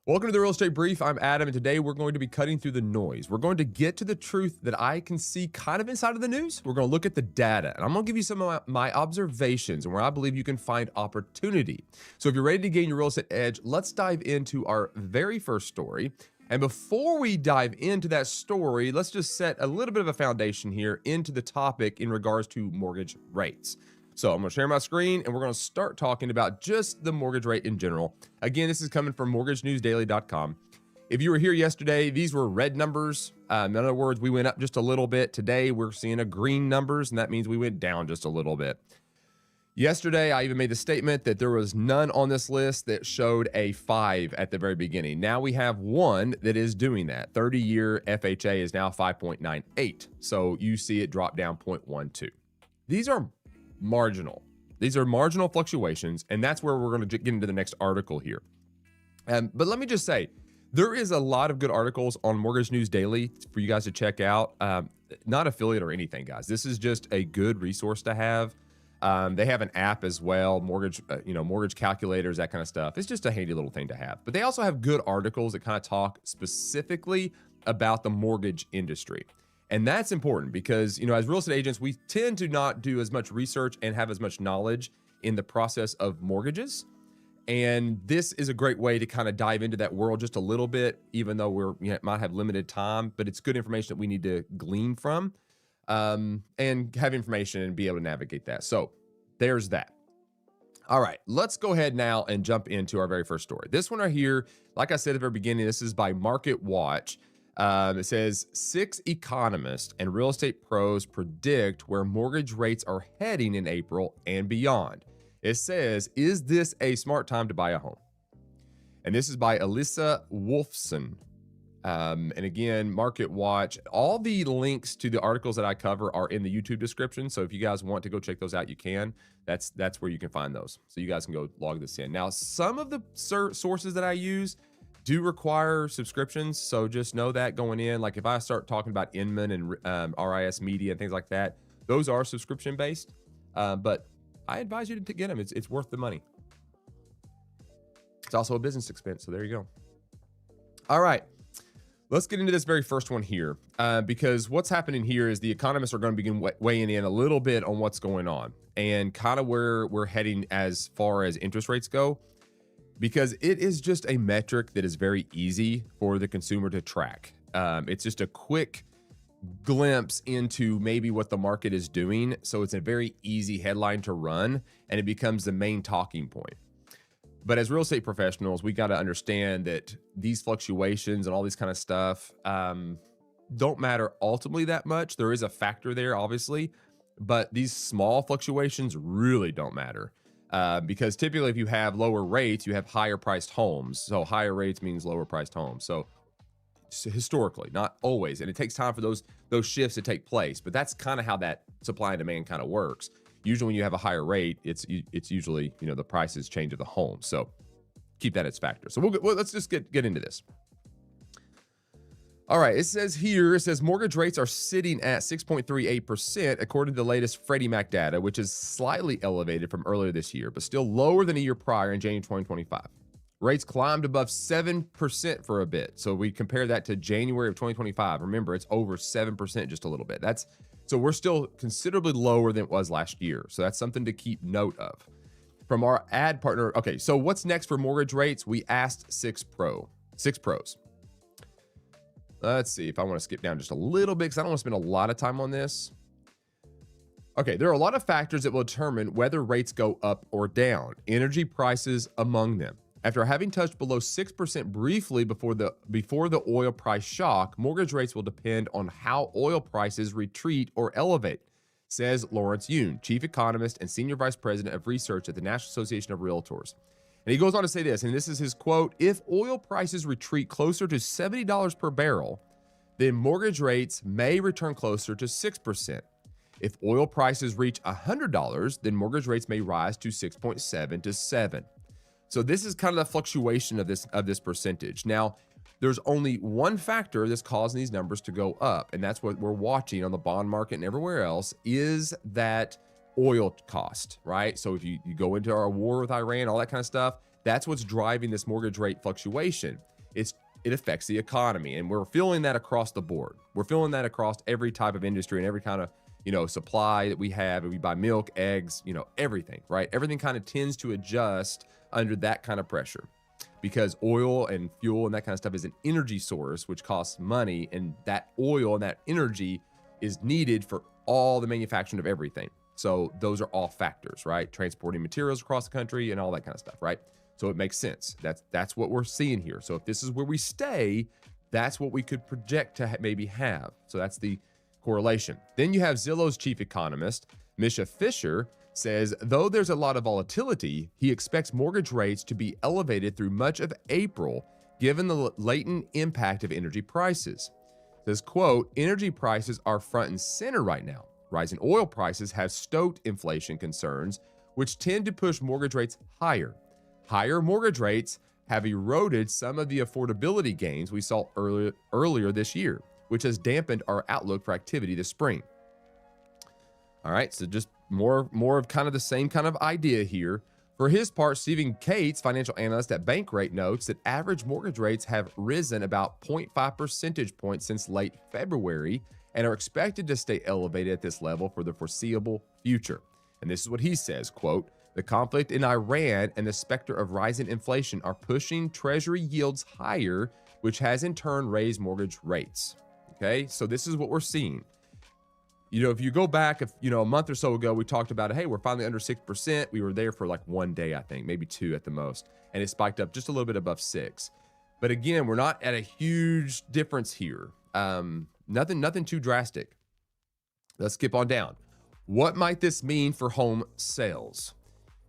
Welcome to the Real Estate Brief. I'm Adam, and today we're going to be cutting through the noise. We're going to get to the truth that I can see kind of inside of the news. We're going to look at the data, and I'm going to give you some of my observations and where I believe you can find opportunity. So if you're ready to gain your real estate edge, let's dive into our very first story. And before we dive into that story, let's just set a little bit of a foundation here into the topic in regards to mortgage rates. So I'm going to share my screen and we're going to start talking about just the mortgage rate in general. Again, this is coming from mortgagenewsdaily.com. If you were here yesterday, these were red numbers. In other words, we went up just a little bit. Today, we're seeing a green numbers, and that means we went down just a little bit. Yesterday, I even made the statement that there was none on this list that showed a 5 at the very beginning. Now we have one that is doing that. 30-year FHA is now 5.98. So you see it drop down 0.12. These are marginal. These are marginal fluctuations, and that's where we're going to get into the next article here. But let me just say, there is a lot of good articles on Mortgage News Daily for you guys to check out. Not affiliate or anything, guys. This is just a good resource to have. They have an app as well, mortgage calculators, that kind of stuff. It's just a handy little thing to have. But they also have good articles that kind of talk specifically about the mortgage industry. And that's important because, as real estate agents, we tend to not do as much research and have as much knowledge in the process of mortgages. And this is a great way to kind of dive into that world just a little bit, even though might have limited time, but it's good information that we need to glean from and have information and be able to navigate that. So there's that. All right, let's go ahead now and jump into our very first story. This one right here, like I said at the very beginning, this is by Market Watch. It says 6 economists and real estate pros predict where mortgage rates are heading in April and beyond. It says, is this a smart time to buy a home? And this is by Alyssa Wolfson. And again, Market Watch. All the links to the articles that I cover are in the YouTube description. So if you guys want to go check those out, you can. That's where you can find those. So you guys can go log this in. Now, some of the sources that I use do require subscriptions, so just know that going in. Like if I start talking about Inman and RIS Media and things like that, those are subscription based, but I advise you to get them. It's worth the money. It's also a business expense, so there you go. All right, let's get into this very first one here, because what's happening here is the economists are going to begin weighing in a little bit on what's going on and kind of where we're heading as far as interest rates go. Because it is just a metric that is very easy for the consumer to track. It's just a quick glimpse into maybe what the market is doing. So it's a very easy headline to run, and it becomes the main talking point. But as real estate professionals, we got to understand that these fluctuations and all these kind of stuff don't matter ultimately that much. There is a factor there, obviously, but these small fluctuations really don't matter. Because typically if you have lower rates, you have higher priced homes. So higher rates means lower priced homes. So historically, not always. And it takes time for those shifts to take place. But that's kind of how that supply and demand kind of works. Usually when you have a higher rate, it's usually, the prices change of the home. So keep that as factor. So let's just get into this. All right, it says mortgage rates are sitting at 6.38% according to the latest Freddie Mac data, which is slightly elevated from earlier this year, but still lower than a year prior in January 2025. Rates climbed above 7% for a bit. So we compare that to January of 2025. Remember, it's over 7% just a little bit. So we're still considerably lower than it was last year. So that's something to keep note of. From our ad partner, okay, so what's next for mortgage rates? We asked 6 pros. Let's see if I want to skip down just a little bit because I don't want to spend a lot of time on this. Okay, there are a lot of factors that will determine whether rates go up or down. Energy prices among them. After having touched below 6% briefly before the oil price shock, mortgage rates will depend on how oil prices retreat or elevate, says Lawrence Yoon, chief economist and senior vice president of research at the National Association of Realtors. And he goes on to say this, and this is his quote: if oil prices retreat closer to $70 per barrel, then mortgage rates may return closer to 6%. If oil prices reach $100, then mortgage rates may rise to 6.7 to 7. So this is kind of the fluctuation of this percentage. Now, there's only one factor that's causing these numbers to go up, and that's what we're watching on the bond market and everywhere else, is that oil cost, right? So if you go into our war with Iran, all that kind of stuff, that's what's driving this mortgage rate fluctuation. it affects the economy, and we're feeling that across the board. We're feeling that across every type of industry and every kind of supply that we have. And we buy milk, eggs, everything, right? Everything kind of tends to adjust under that kind of pressure, because oil and fuel and that kind of stuff is an energy source, which costs money, and that oil and that energy is needed for all the manufacturing of everything. So those are all factors, right? Transporting materials across the country and all that kind of stuff, right? So it makes sense. That's what we're seeing here. So if this is where we stay, that's what we could project to maybe have. So that's the correlation. Then you have Zillow's chief economist, Misha Fisher, says, though there's a lot of volatility, he expects mortgage rates to be elevated through much of April, given the latent impact of energy prices. Says, quote, energy prices are front and center right now. Rising oil prices have stoked inflation concerns, which tend to push mortgage rates higher. Higher mortgage rates have eroded some of the affordability gains we saw earlier this year, which has dampened our outlook for activity this spring. All right, so just more of kind of the same kind of idea here. For his part, Stephen Cates, financial analyst at Bankrate, notes that average mortgage rates have risen about 0.5 percentage points since late February and are expected to stay elevated at this level for the foreseeable future. And this is what he says, quote, the conflict in Iran and the specter of rising inflation are pushing treasury yields higher, which has in turn raised mortgage rates. Okay, so this is what we're seeing. If you go back, a month or so ago, we talked about, hey, we're finally under 6%. We were there for like one day, I think, maybe two at the most. And it spiked up just a little bit above 6. But again, we're not at a huge difference here. Nothing too drastic. Let's skip on down. What might this mean for home sales?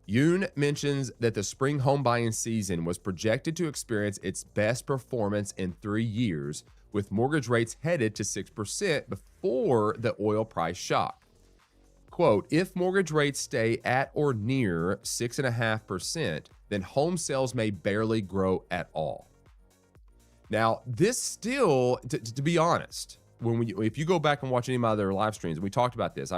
Yoon mentions that the spring home buying season was projected to experience its best performance in 3 years, with mortgage rates headed to 6% before the oil price shock. Quote, if mortgage rates stay at or near 6.5%, then home sales may barely grow at all. Now, this still, to be honest, if you go back and watch any of my other live streams, and we talked about this,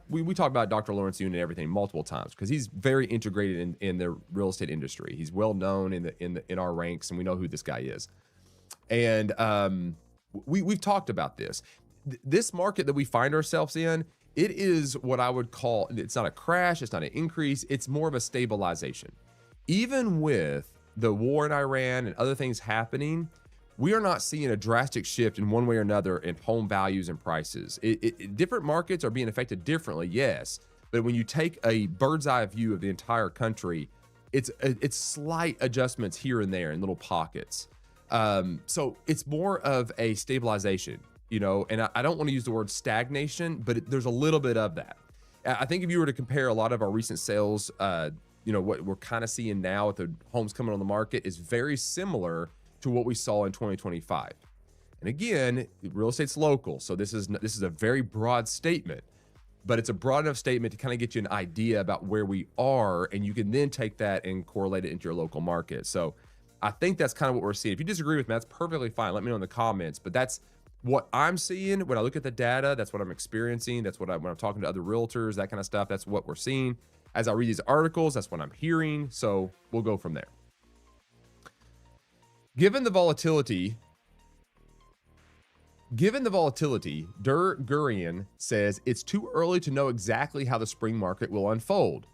we talked about Dr. Lawrence Yun and everything multiple times because he's very integrated in the real estate industry. He's well known in our ranks, and we know who this guy is. And we've talked about this. This market that we find ourselves in, it is what I would call, it's not a crash, it's not an increase, it's more of a stabilization. Even with the war in Iran and other things happening, we are not seeing a drastic shift in one way or another in home values and prices. Different markets are being affected differently, yes, but when you take a bird's eye view of the entire country, it's slight adjustments here and there in little pockets. So it's more of a stabilization, and I don't want to use the word stagnation, but there's a little bit of that. I think if you were to compare a lot of our recent sales, what we're kind of seeing now with the homes coming on the market is very similar to what we saw in 2025. And again, real estate's local, so this is a very broad statement, but it's a broad enough statement to kind of get you an idea about where we are, and you can then take that and correlate it into your local market. So I think that's kind of what we're seeing. If you disagree with me, that's perfectly fine. Let me know in the comments, but that's what I'm seeing when I look at the data. That's what I'm experiencing. That's when I'm talking to other realtors, that kind of stuff. That's what we're seeing. As I read these articles, that's what I'm hearing. So we'll go from there. Given the volatility, Der Gurian says it's too early to know exactly how the spring market will unfold.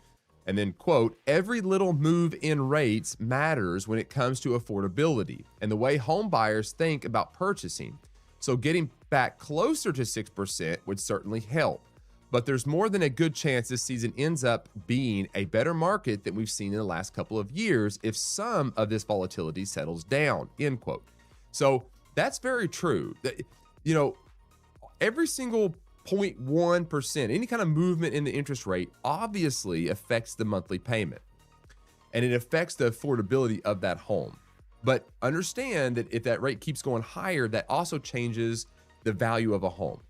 And then, quote, every little move in rates matters when it comes to affordability and the way home buyers think about purchasing. So getting back closer to 6% would certainly help. But there's more than a good chance this season ends up being a better market than we've seen in the last couple of years if some of this volatility settles down, end quote. So that's very true. Every single 0.1%, any kind of movement in the interest rate obviously affects the monthly payment, and it affects the affordability of that home. But understand that if that rate keeps going higher, that also changes the value of a home.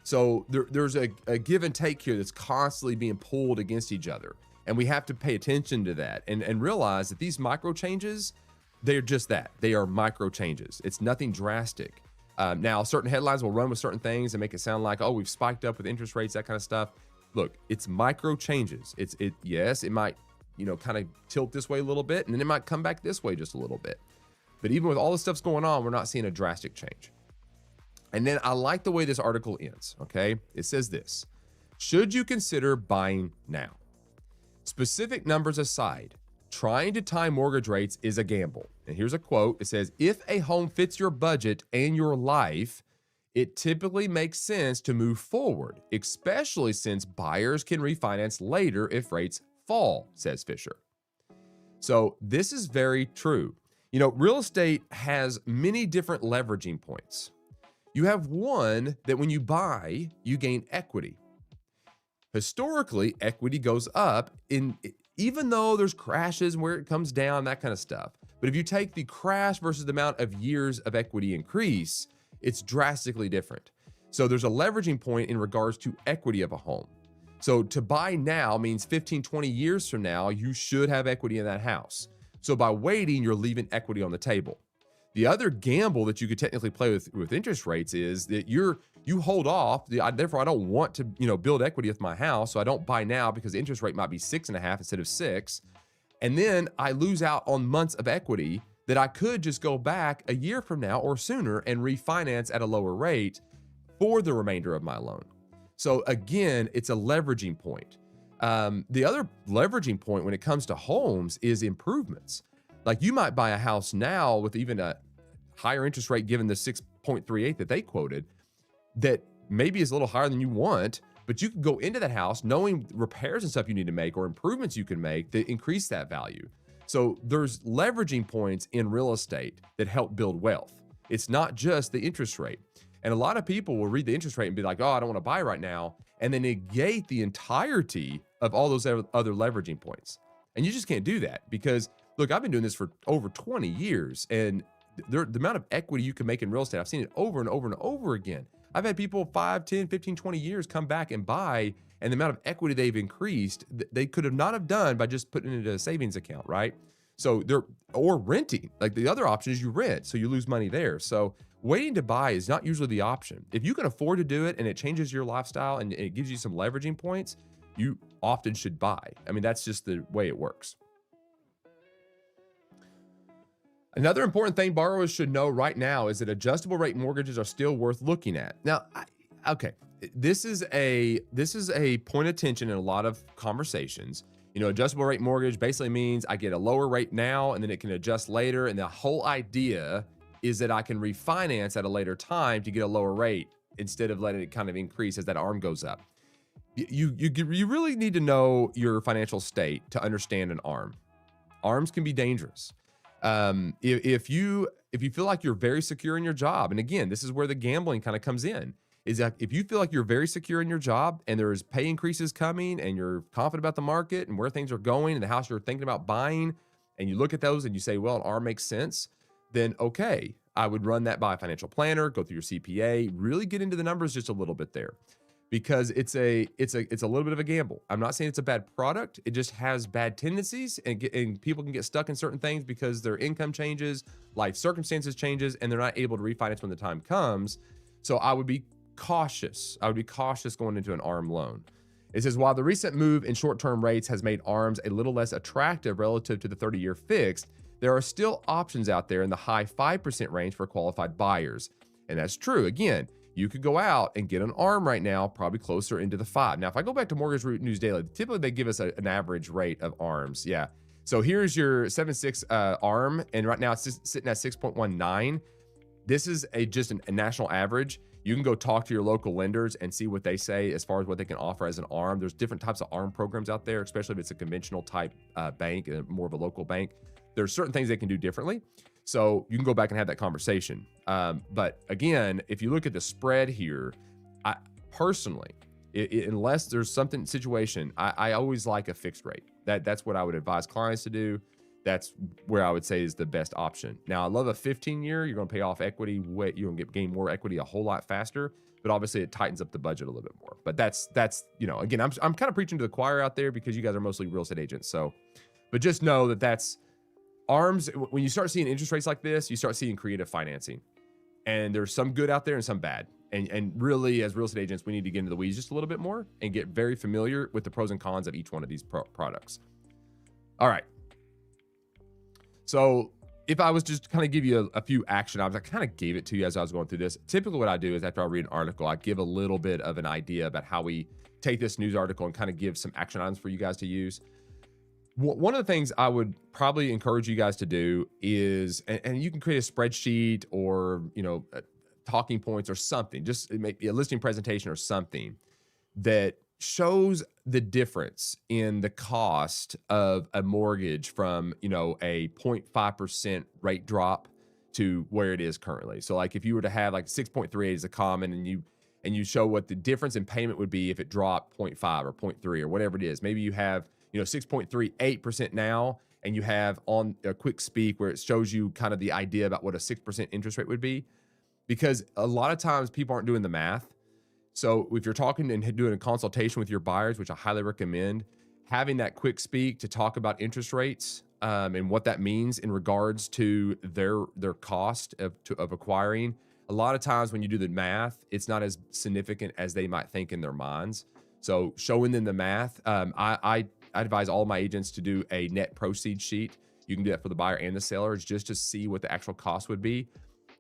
So there's a give and take here that's constantly being pulled against each other. And we have to pay attention to that and realize that these micro changes, they're just that. They are micro changes. It's nothing drastic. Now, certain headlines will run with certain things and make it sound like, oh, we've spiked up with interest rates, that kind of stuff. Look, it's micro changes. Yes, it might, kind of tilt this way a little bit, and then it might come back this way just a little bit. But even with all the stuff's going on, we're not seeing a drastic change. And then I like the way this article ends, okay? It says this: should you consider buying now? Specific numbers aside, trying to time mortgage rates is a gamble. And here's a quote. It says, if a home fits your budget and your life, it typically makes sense to move forward, especially since buyers can refinance later if rates fall, says Fisher. So this is very true. You know, real estate has many different leveraging points. You have one that when you buy, you gain equity. Historically, equity goes up even though there's crashes where it comes down, that kind of stuff. But if you take the crash versus the amount of years of equity increase, it's drastically different. So there's a leveraging point in regards to equity of a home. So to buy now means 15, 20 years from now, you should have equity in that house. So by waiting, you're leaving equity on the table. The other gamble that you could technically play with interest rates is that you hold off. Therefore, I don't want to build equity with my house, so I don't buy now because the interest rate might be 6.5 instead of 6, and then I lose out on months of equity that I could just go back a year from now or sooner and refinance at a lower rate for the remainder of my loan. So again, it's a leveraging point. The other leveraging point when it comes to homes is improvements. Like you might buy a house now with even a higher interest rate given the 6.38 that they quoted, that maybe is a little higher than you want, but you can go into that house knowing repairs and stuff you need to make or improvements you can make that increase that value. So there's leveraging points in real estate that help build wealth. It's not just the interest rate. And a lot of people will read the interest rate and be like, oh, I don't want to buy right now, and then negate the entirety of all those other leveraging points. And you just can't do that because, look, I've been doing this for over 20 years, and the amount of equity you can make in real estate, I've seen it over and over and over again. I've had people 5, 10, 15, 20 years come back and buy, and the amount of equity they've increased, they could have not have done by just putting it into a savings account, right? So or renting. Like the other option is you rent, so you lose money there. So waiting to buy is not usually the option. If you can afford to do it and it changes your lifestyle and it gives you some leveraging points, you often should buy. I mean, that's just the way it works. Another important thing borrowers should know right now is that adjustable rate mortgages are still worth looking at. Now, okay, this is a point of tension in a lot of conversations. You know, adjustable rate mortgage basically means I get a lower rate now and then it can adjust later. And the whole idea is that I can refinance at a later time to get a lower rate instead of letting it kind of increase as that arm goes up. You really need to know your financial state to understand an arm. Arms can be dangerous. If you feel like you're very secure in your job, and again, this is where the gambling kind of comes in, is that if you feel like you're very secure in your job and there's pay increases coming and you're confident about the market and where things are going and the house you're thinking about buying, and you look at those and you say, well, an arm makes sense, then okay, I would run that by a financial planner, go through your CPA, really get into the numbers just a little bit there. Because it's a little bit of a gamble. I'm not saying it's a bad product. It just has bad tendencies, and people can get stuck in certain things because their income changes, life circumstances changes, and they're not able to refinance when the time comes. So I would be cautious. I would be cautious going into an ARM loan. It says, while the recent move in short-term rates has made ARMs a little less attractive relative to the 30-year fixed, there are still options out there in the high 5% range for qualified buyers. And that's true. Again, you could go out and get an ARM right now, probably closer into the 5. Now, if I go back to Mortgage News Daily, typically they give us an average rate of ARMs. Yeah. So here's your 7.6 ARM, and right now it's sitting at 6.19. This is just a national average. You can go talk to your local lenders and see what they say as far as what they can offer as an ARM. There's different types of ARM programs out there, especially if it's a conventional type bank, more of a local bank. There's certain things they can do differently. So you can go back and have that conversation. But again, if you look at the spread here, I personally, unless there's something situation, I always like a fixed rate. That's what I would advise clients to do. That's where I would say is the best option. Now, I love a 15-year. You're going to pay off equity. You're going to gain more equity a whole lot faster. But obviously, it tightens up the budget a little bit more. But that's again, I'm kind of preaching to the choir out there because you guys are mostly real estate agents. So, but just know that that's ARMs. When you start seeing interest rates like this, you start seeing creative financing, and there's some good out there and some bad. And really, as real estate agents, we need to get into the weeds just a little bit more and get very familiar with the pros and cons of each one of these products. All right. So if I was just to kind of give you a few action items, I kind of gave it to you as I was going through this. Typically what I do is after I read an article, I give a little bit of an idea about how we take this news article and kind of give some action items for you guys to use. One of the things I would probably encourage you guys to do is, and you can create a spreadsheet or, talking points or something, just maybe a listing presentation or something that shows the difference in the cost of a mortgage from, a 0.5% rate drop to where it is currently. So like if you were to have like 6.38 as a common and you show what the difference in payment would be if it dropped 0.5 or 0.3 or whatever it is. Maybe you have, 6.38% now, and you have on a quick speak where it shows you kind of the idea about what a 6% interest rate would be, because a lot of times people aren't doing the math. So if you're talking and doing a consultation with your buyers, which I highly recommend, having that quick speak to talk about interest rates and what that means in regards to their cost of acquiring. A lot of times when you do the math, it's not as significant as they might think in their minds. So showing them the math, I advise all my agents to do a net proceeds sheet. You can do that for the buyer and the seller, just to see what the actual cost would be.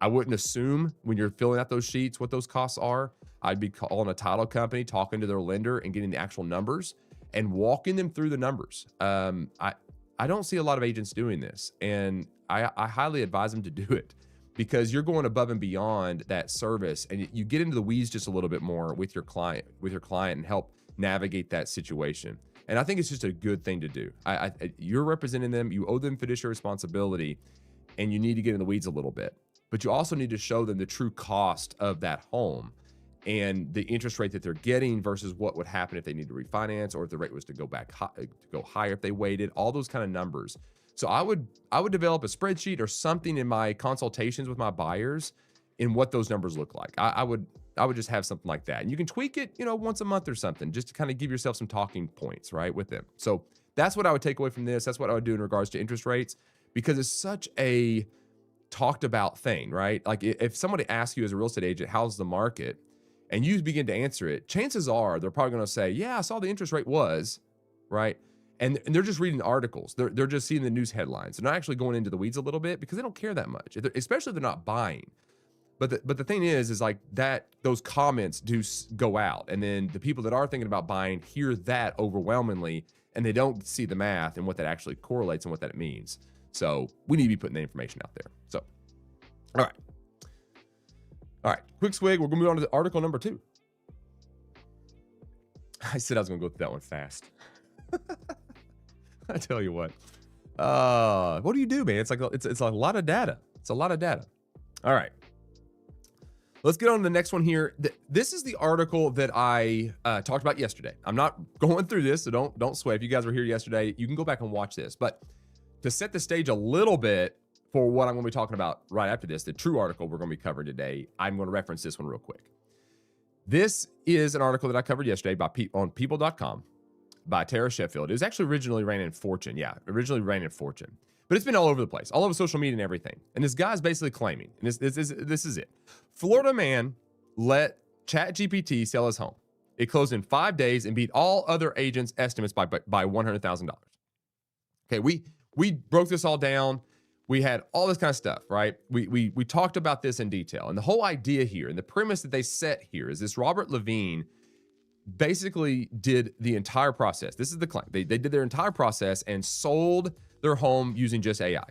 I wouldn't assume when you're filling out those sheets what those costs are. I'd be calling a title company, talking to their lender and getting the actual numbers and walking them through the numbers. I don't see a lot of agents doing this, and I highly advise them to do it, because you're going above and beyond that service, and you get into the weeds just a little bit more with your client and help navigate that situation. And I think it's just a good thing to do. You're representing them, you owe them fiduciary responsibility, and you need to get in the weeds a little bit. But you also need to show them the true cost of that home and the interest rate that they're getting versus what would happen if they need to refinance, or if the rate was to go higher if they waited, all those kind of numbers. So I would develop a spreadsheet or something in my consultations with my buyers in what those numbers look like. I would just have something like that. And you can tweak it, once a month or something, just to kind of give yourself some talking points, right, with them. So that's what I would take away from this. That's what I would do in regards to interest rates, because it's such a talked about thing, right? Like if somebody asks you as a real estate agent, how's the market? And you begin to answer it, chances are they're probably going to say, yeah, I saw the interest rate was, right? And they're just reading the articles. They're just seeing the news headlines. They're not actually going into the weeds a little bit, because they don't care that much, especially if they're not buying. But the thing is like that those comments do go out, and then the people that are thinking about buying hear that overwhelmingly, and they don't see the math and what that actually correlates and what that means. So we need to be putting the information out there. So, all right, quick swig. We're gonna move on to the article number 2. I said I was gonna go through that one fast. I tell you what do you do, man? It's a lot of data. It's a lot of data. All right. Let's get on to the next one here. This is the article that I talked about yesterday. I'm not going through this, so don't sweat. If you guys were here yesterday, you can go back and watch this. But to set the stage a little bit for what I'm going to be talking about right after this, the true article we're going to be covering today, I'm going to reference this one real quick. This is an article that I covered yesterday on people.com by Tara Sheffield. It was actually originally ran in Fortune. Yeah, originally ran in Fortune. But it's been all over the place, all over social media and everything. And this guy's basically claiming, and this is it. Florida man let ChatGPT sell his home. It closed in 5 days and beat all other agents' estimates by $100,000. Okay, we broke this all down. We had all this kind of stuff, right? We talked about this in detail. And the whole idea here and the premise that they set here is this Robert Levine basically did the entire process. This is the claim. They did their entire process and sold their home using just AI.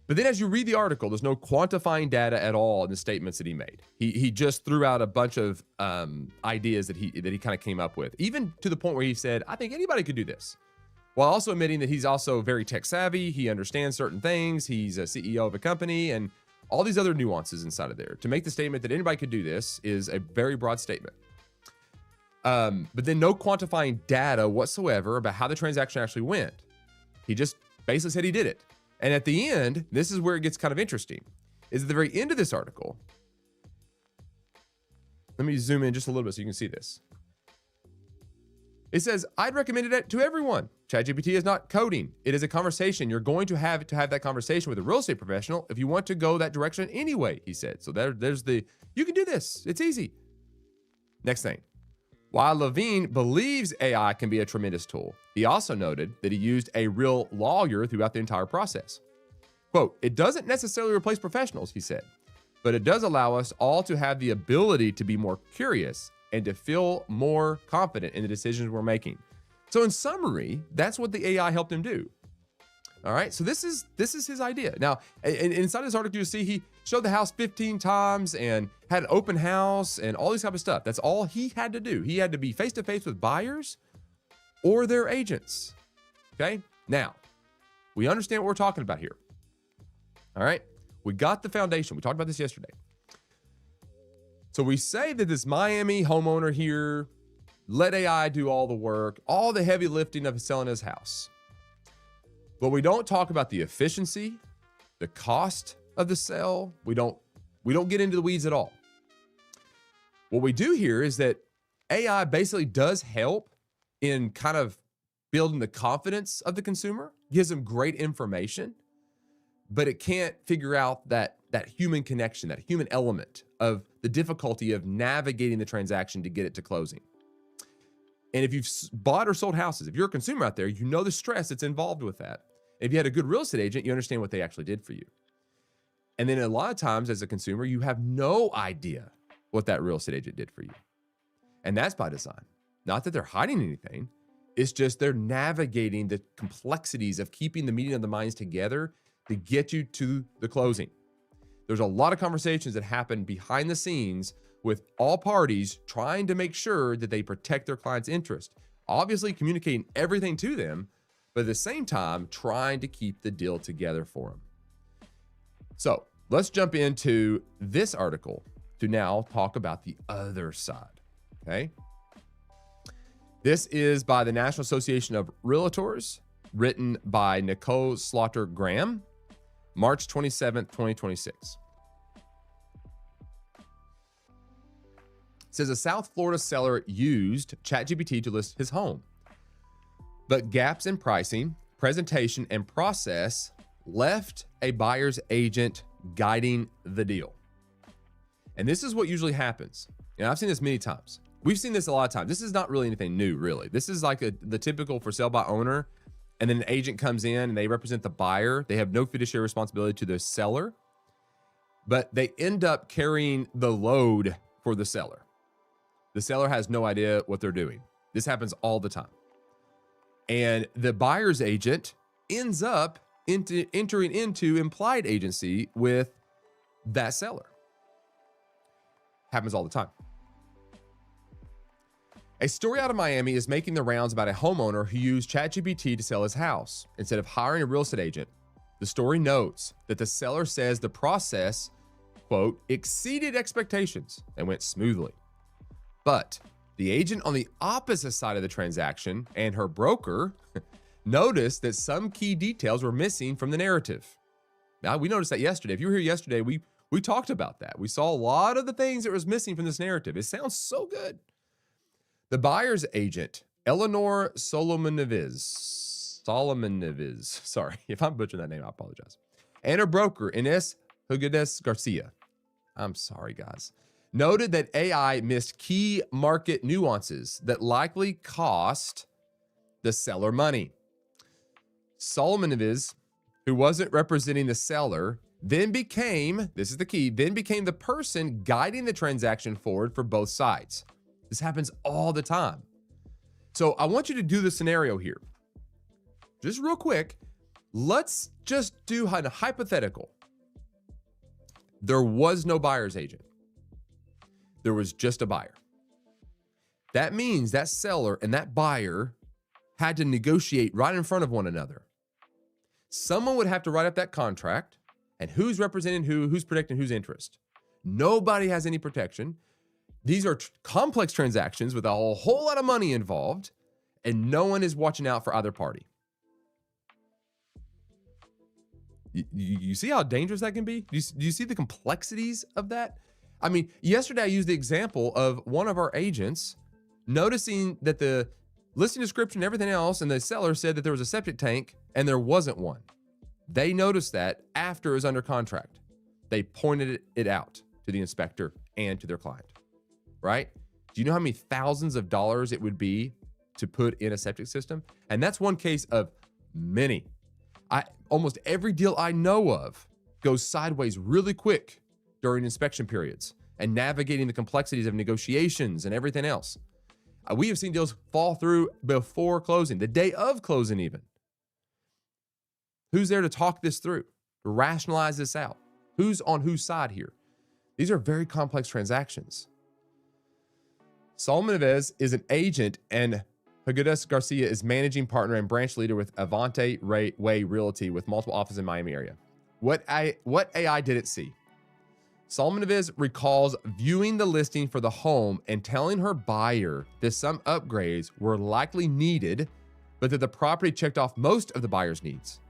But then as you read the article, there's no quantifying data at all in the statements that he made. He just threw out a bunch of ideas that he kind of came up with, even to the point where he said, I think anybody could do this, while also admitting that he's also very tech savvy. He understands certain things. He's a CEO of a company and all these other nuances inside of there. To make the statement that anybody could do this is a very broad statement. But then no quantifying data whatsoever about how the transaction actually went. He just basically said he did it. And at the end, this is where it gets kind of interesting, is at the very end of this article. Let me zoom in just a little bit so you can see this. It says, I'd recommend it to everyone. ChatGPT is not coding. It is a conversation. You're going to have that conversation with a real estate professional if you want to go that direction anyway, he said. So you can do this. It's easy. Next thing. While Levine believes AI can be a tremendous tool, he also noted that he used a real lawyer throughout the entire process. Quote, it doesn't necessarily replace professionals, he said, but it does allow us all to have the ability to be more curious and to feel more confident in the decisions we're making. So in summary, that's what the AI helped him do. All right, so this is his idea. Now, inside this article, you see he showed the house 15 times and had an open house and all this type of stuff. That's all he had to do. He had to be face-to-face with buyers or their agents. Okay, now, we understand what we're talking about here. All right, we got the foundation. We talked about this yesterday. So we say that this Miami homeowner here let AI do all the work, all the heavy lifting of selling his house. But we don't talk about the efficiency, the cost of the sale. We don't get into the weeds at all. What we do here is that AI basically does help in kind of building the confidence of the consumer, gives them great information, but it can't figure out that human connection, that human element of the difficulty of navigating the transaction to get it to closing. And if you've bought or sold houses, if you're a consumer out there, you know the stress that's involved with that. If you had a good real estate agent, you understand what they actually did for you. And then a lot of times as a consumer, you have no idea what that real estate agent did for you. And that's by design. Not that they're hiding anything. It's just they're navigating the complexities of keeping the meeting of the minds together to get you to the closing. There's a lot of conversations that happen behind the scenes with all parties trying to make sure that they protect their client's interest. Obviously communicating everything to them, but at the same time, trying to keep the deal together for them. So let's jump into this article to now talk about the other side, okay? This is by the National Association of Realtors, written by Nicole Slaughter Graham, March 27th, 2026. It says a South Florida seller used ChatGPT to list his home, but gaps in pricing, presentation, and process left a buyer's agent guiding the deal. And this is what usually happens. And I've seen this many times. We've seen this a lot of times. This is not really anything new, really. This is like the typical for sale by owner. And then an agent comes in and they represent the buyer. They have no fiduciary responsibility to the seller, but they end up carrying the load for the seller. The seller has no idea what they're doing. This happens all the time. And the buyer's agent ends up entering into implied agency with that seller. Happens all the time. A story out of Miami is making the rounds about a homeowner who used ChatGPT to sell his house instead of hiring a real estate agent. The story notes that the seller says the process, quote, exceeded expectations and went smoothly. But the agent on the opposite side of the transaction and her broker noticed that some key details were missing from the narrative. Now, we noticed that yesterday. If you were here yesterday, we talked about that. We saw a lot of the things that was missing from this narrative. It sounds so good. The buyer's agent, Eleanor Solomonoviz, sorry, if I'm butchering that name, I apologize, and her broker, Ines Huguedes Garcia, I'm sorry, guys, noted that AI missed key market nuances that likely cost the seller money. Solomonoviz, who wasn't representing the seller, then became, this is the key, then became the person guiding the transaction forward for both sides. This happens all the time. So I want you to do the scenario here. Just real quick, let's just do a hypothetical. There was no buyer's agent. There was just a buyer. That means that seller and that buyer had to negotiate right in front of one another. Someone would have to write up that contract, and who's representing who's protecting whose interest. Nobody has any protection. These are complex transactions with a whole lot of money involved, and no one is watching out for either party. You see how dangerous that can be? Do you see the complexities of that? I mean, yesterday I used the example of one of our agents noticing that the listing description and everything else, and the seller said that there was a septic tank and there wasn't one. They noticed that after it was under contract. They pointed it out to the inspector and to their client. Right? Do you know how many thousands of dollars it would be to put in a septic system? And that's one case of many. Almost every deal I know of goes sideways really quick during inspection periods and navigating the complexities of negotiations and everything else. We have seen deals fall through before closing, the day of closing even. Who's there to talk this through, to rationalize this out? Who's on whose side here? These are very complex transactions. Solomon Neves is an agent, and Higueras Garcia is managing partner and branch leader with Avante Way Realty with multiple offices in Miami area. What AI did it see? Solomon Neves recalls viewing the listing for the home and telling her buyer that some upgrades were likely needed, but that the property checked off most of the buyer's needs.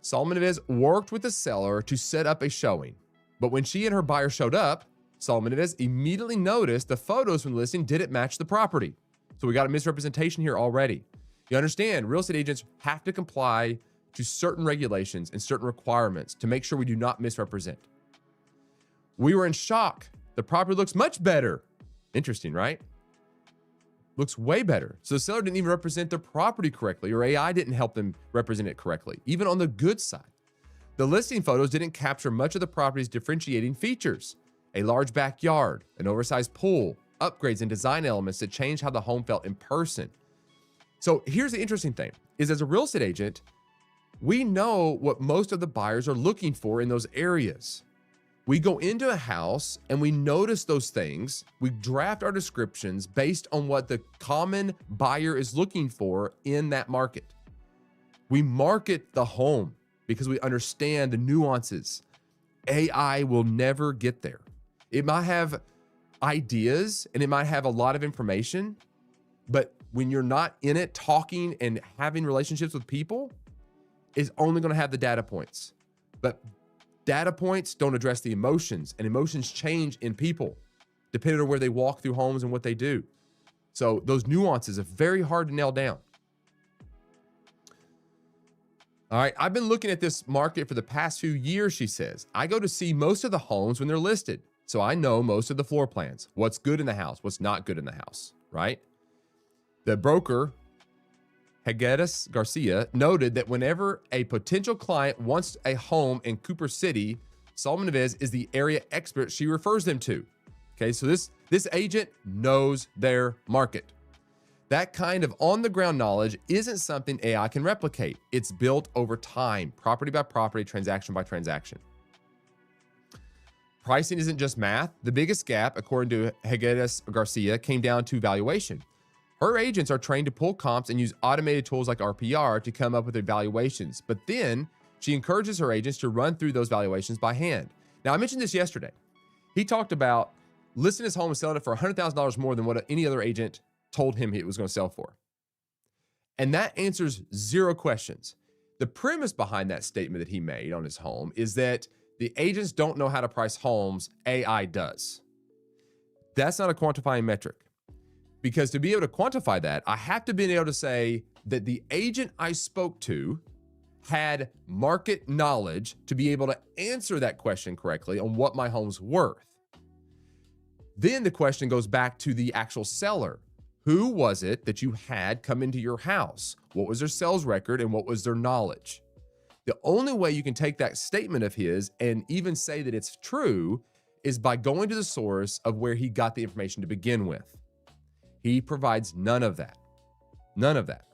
Solomon Neves worked with the seller to set up a showing, but when she and her buyer showed up, Solomon Neves immediately noticed the photos from the listing didn't match the property. So we got a misrepresentation here already. You understand, real estate agents have to comply to certain regulations and certain requirements to make sure we do not misrepresent. We were in shock. The property looks much better. Interesting, right? Looks way better. So the seller didn't even represent the property correctly, or AI didn't help them represent it correctly, even on the good side. The listing photos didn't capture much of the property's differentiating features: a large backyard, an oversized pool, upgrades and design elements that change how the home felt in person. So here's the interesting thing, is as a real estate agent, we know what most of the buyers are looking for in those areas. We go into a house and we notice those things. We draft our descriptions based on what the common buyer is looking for in that market. We market the home because we understand the nuances. AI will never get there. It might have ideas and it might have a lot of information, but when you're not in it talking and having relationships with people, it's only going to have the data points. But data points don't address the emotions, and emotions change in people depending on where they walk through homes and what they do. So those nuances are very hard to nail down. All right, I've been looking at this market for the past few years, she says. I go to see most of the homes when they're listed, so I know most of the floor plans, what's good in the house, what's not good in the house, right? The broker, Higueras Garcia, noted that whenever a potential client wants a home in Cooper City, Solomon Neves is the area expert she refers them to. Okay, so this agent knows their market. That kind of on-the-ground knowledge isn't something AI can replicate. It's built over time, property by property, transaction by transaction. Pricing isn't just math. The biggest gap, according to Higueras Garcia, came down to valuation. Her agents are trained to pull comps and use automated tools like RPR to come up with their valuations. But then she encourages her agents to run through those valuations by hand. Now, I mentioned this yesterday. He talked about listing his home and selling it for $100,000 more than what any other agent told him it was going to sell for. And that answers zero questions. The premise behind that statement that he made on his home is that the agents don't know how to price homes, AI does. That's not a quantifying metric. Because to be able to quantify that, I have to be able to say that the agent I spoke to had market knowledge to be able to answer that question correctly on what my home's worth. Then the question goes back to the actual seller. Who was it that you had come into your house? What was their sales record and what was their knowledge? The only way you can take that statement of his and even say that it's true is by going to the source of where he got the information to begin with. He provides none of that. None of that.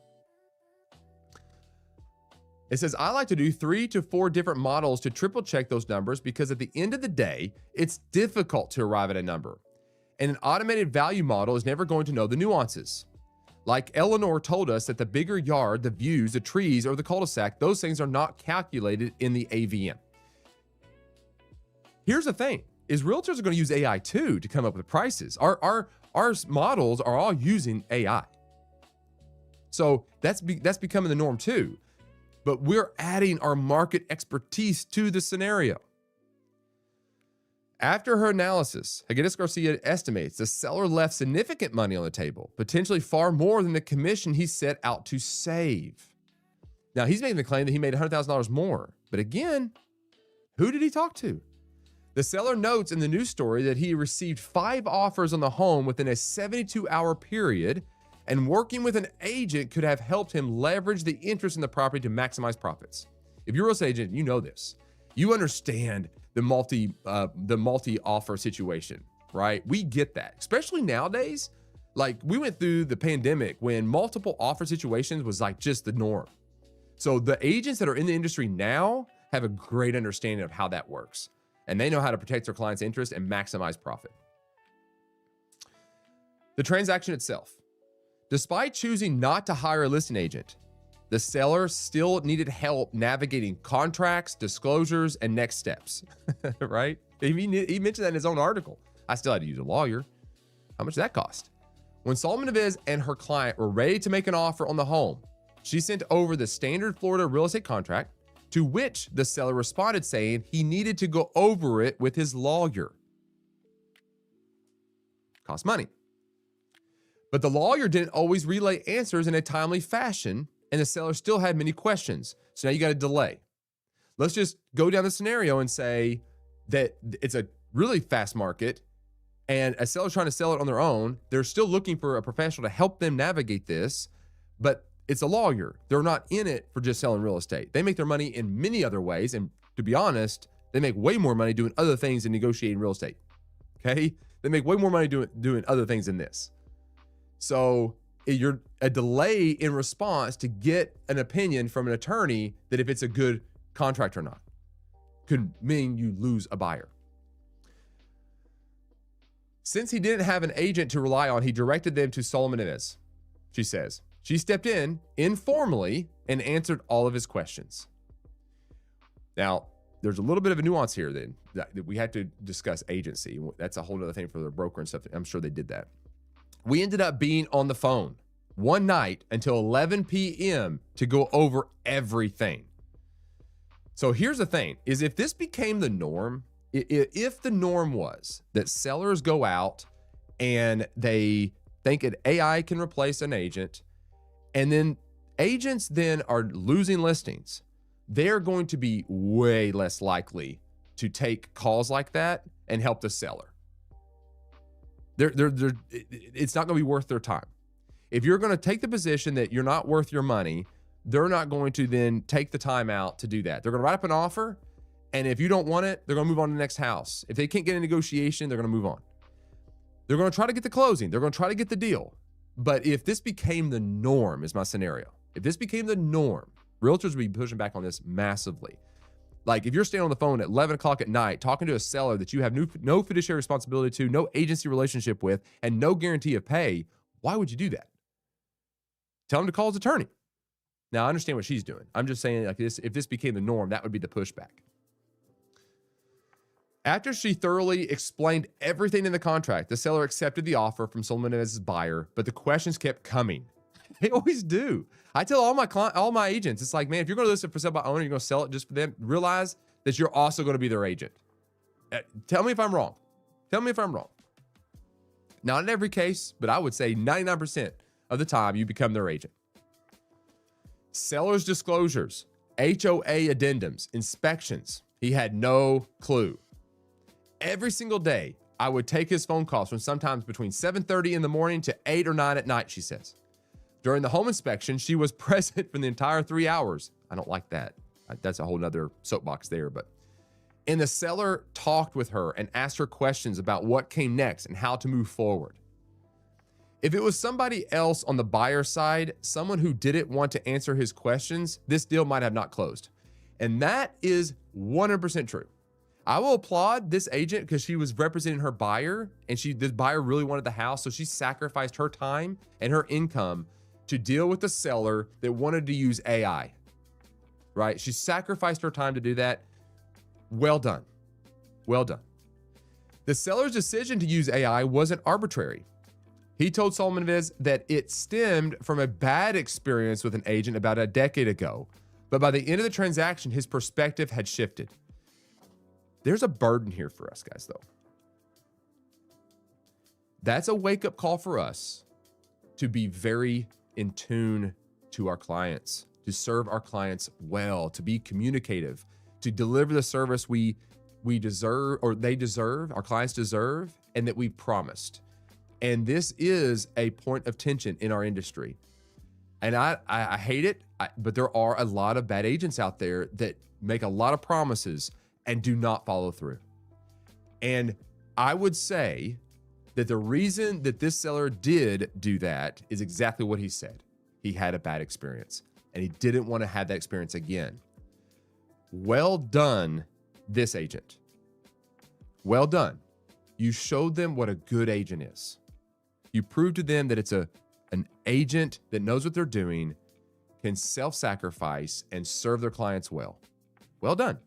It says, I like to do 3 to 4 different models to triple check those numbers because at the end of the day, it's difficult to arrive at a number. And an automated value model is never going to know the nuances. Like Eleanor told us that the bigger yard, the views, the trees, or the cul-de-sac, those things are not calculated in the AVM. Here's the thing, is realtors are going to use AI too to come up with prices. Our models are all using AI. So that's becoming the norm too. But we're adding our market expertise to the scenario. After her analysis, Higueras Garcia estimates the seller left significant money on the table, potentially far more than the commission he set out to save. Now, he's making the claim that he made $100,000 more. But again, who did he talk to? The seller notes in the news story that he received 5 offers on the home within a 72-hour period And working with an agent could have helped him leverage the interest in the property to maximize profits. If you're a real estate agent, you know this. You understand the multi-offer situation, right? We get that, especially nowadays. Like, we went through the pandemic when multiple offer situations was like just the norm. So the agents that are in the industry now have a great understanding of how that works, and they know how to protect their clients' interest and maximize profit. The transaction itself. Despite choosing not to hire a listing agent, the seller still needed help navigating contracts, disclosures, and next steps, right? He mentioned that in his own article. I still had to use a lawyer. How much did that cost? When Solomon Neves and her client were ready to make an offer on the home, she sent over the standard Florida real estate contract, to which the seller responded saying he needed to go over it with his lawyer. Cost money. But the lawyer didn't always relay answers in a timely fashion, and the seller still had many questions. So now you got a delay. Let's just go down the scenario and say that it's a really fast market and a seller's trying to sell it on their own. They're still looking for a professional to help them navigate this, but it's a lawyer. They're not in it for just selling real estate. They make their money in many other ways. And to be honest, they make way more money doing other things than negotiating real estate. Okay? They make way more money doing other things than this. So you're a delay in response to get an opinion from an attorney that if it's a good contract or not could mean you lose a buyer. Since he didn't have an agent to rely on, he directed them to Solomon Neves, she says. She stepped in informally and answered all of his questions. Now, there's a little bit of a nuance here then that we had to discuss agency. That's a whole other thing for the broker and stuff. I'm sure they did that. We ended up being on the phone one night until 11 p.m. to go over everything. So here's the thing, is if this became the norm, if the norm was that sellers go out and they think an AI can replace an agent, and then agents then are losing listings, they're going to be way less likely to take calls like that and help the seller. It's not going to be worth their time. If you're going to take the position that you're not worth your money, they're not going to then take the time out to do that. They're going to write up an offer, and if you don't want it, they're going to move on to the next house. If they can't get a negotiation, they're going to move on. They're going to try to get the closing. They're going to try to get the deal. But if this became the norm, is my scenario. If this became the norm, realtors would be pushing back on this massively. Like, if you're staying on the phone at 11 o'clock at night talking to a seller that you have no fiduciary responsibility to, no agency relationship with, and no guarantee of pay, why would you do that? Tell him to call his attorney. Now, I understand what she's doing. I'm just saying, like, this, if this became the norm, that would be the pushback. After she thoroughly explained everything in the contract, the seller accepted the offer from Solomon Neves' buyer, but the questions kept coming. They always do. I tell all my agents, it's like, man, if you're going to list it for sale by owner, you're going to sell it just for them, realize that you're also going to be their agent. Tell me if I'm wrong. Tell me if I'm wrong. Not in every case, but I would say 99% of the time you become their agent. Seller's disclosures, HOA addendums, inspections. He had no clue. Every single day, I would take his phone calls from sometimes between 7:30 in the morning to 8 or 9 at night, she says. During the home inspection, she was present for the entire 3 hours. I don't like that. That's a whole nother soapbox there. And the seller talked with her and asked her questions about what came next and how to move forward. If it was somebody else on the buyer side, someone who didn't want to answer his questions, this deal might have not closed. And that is 100% true. I will applaud this agent because she was representing her buyer, and this buyer really wanted the house, so she sacrificed her time and her income to deal with the seller that wanted to use AI, right? She sacrificed her time to do that. Well done. Well done. The seller's decision to use AI wasn't arbitrary. He told Solomon Neves that it stemmed from a bad experience with an agent about a decade ago, but by the end of the transaction, his perspective had shifted. There's a burden here for us, guys, though. That's a wake-up call for us to be very in tune to our clients, to serve our clients well, to be communicative, to deliver the service we deserve, or they deserve, our clients deserve, and that we promised. And this is a point of tension in our industry. And I hate it, but there are a lot of bad agents out there that make a lot of promises and do not follow through. And I would say that the reason that this seller did do that is exactly what he said. He had a bad experience and he didn't want to have that experience again. Well done, this agent. Well done. You showed them what a good agent is. You proved to them that it's an agent that knows what they're doing, can self-sacrifice and serve their clients well. Well done.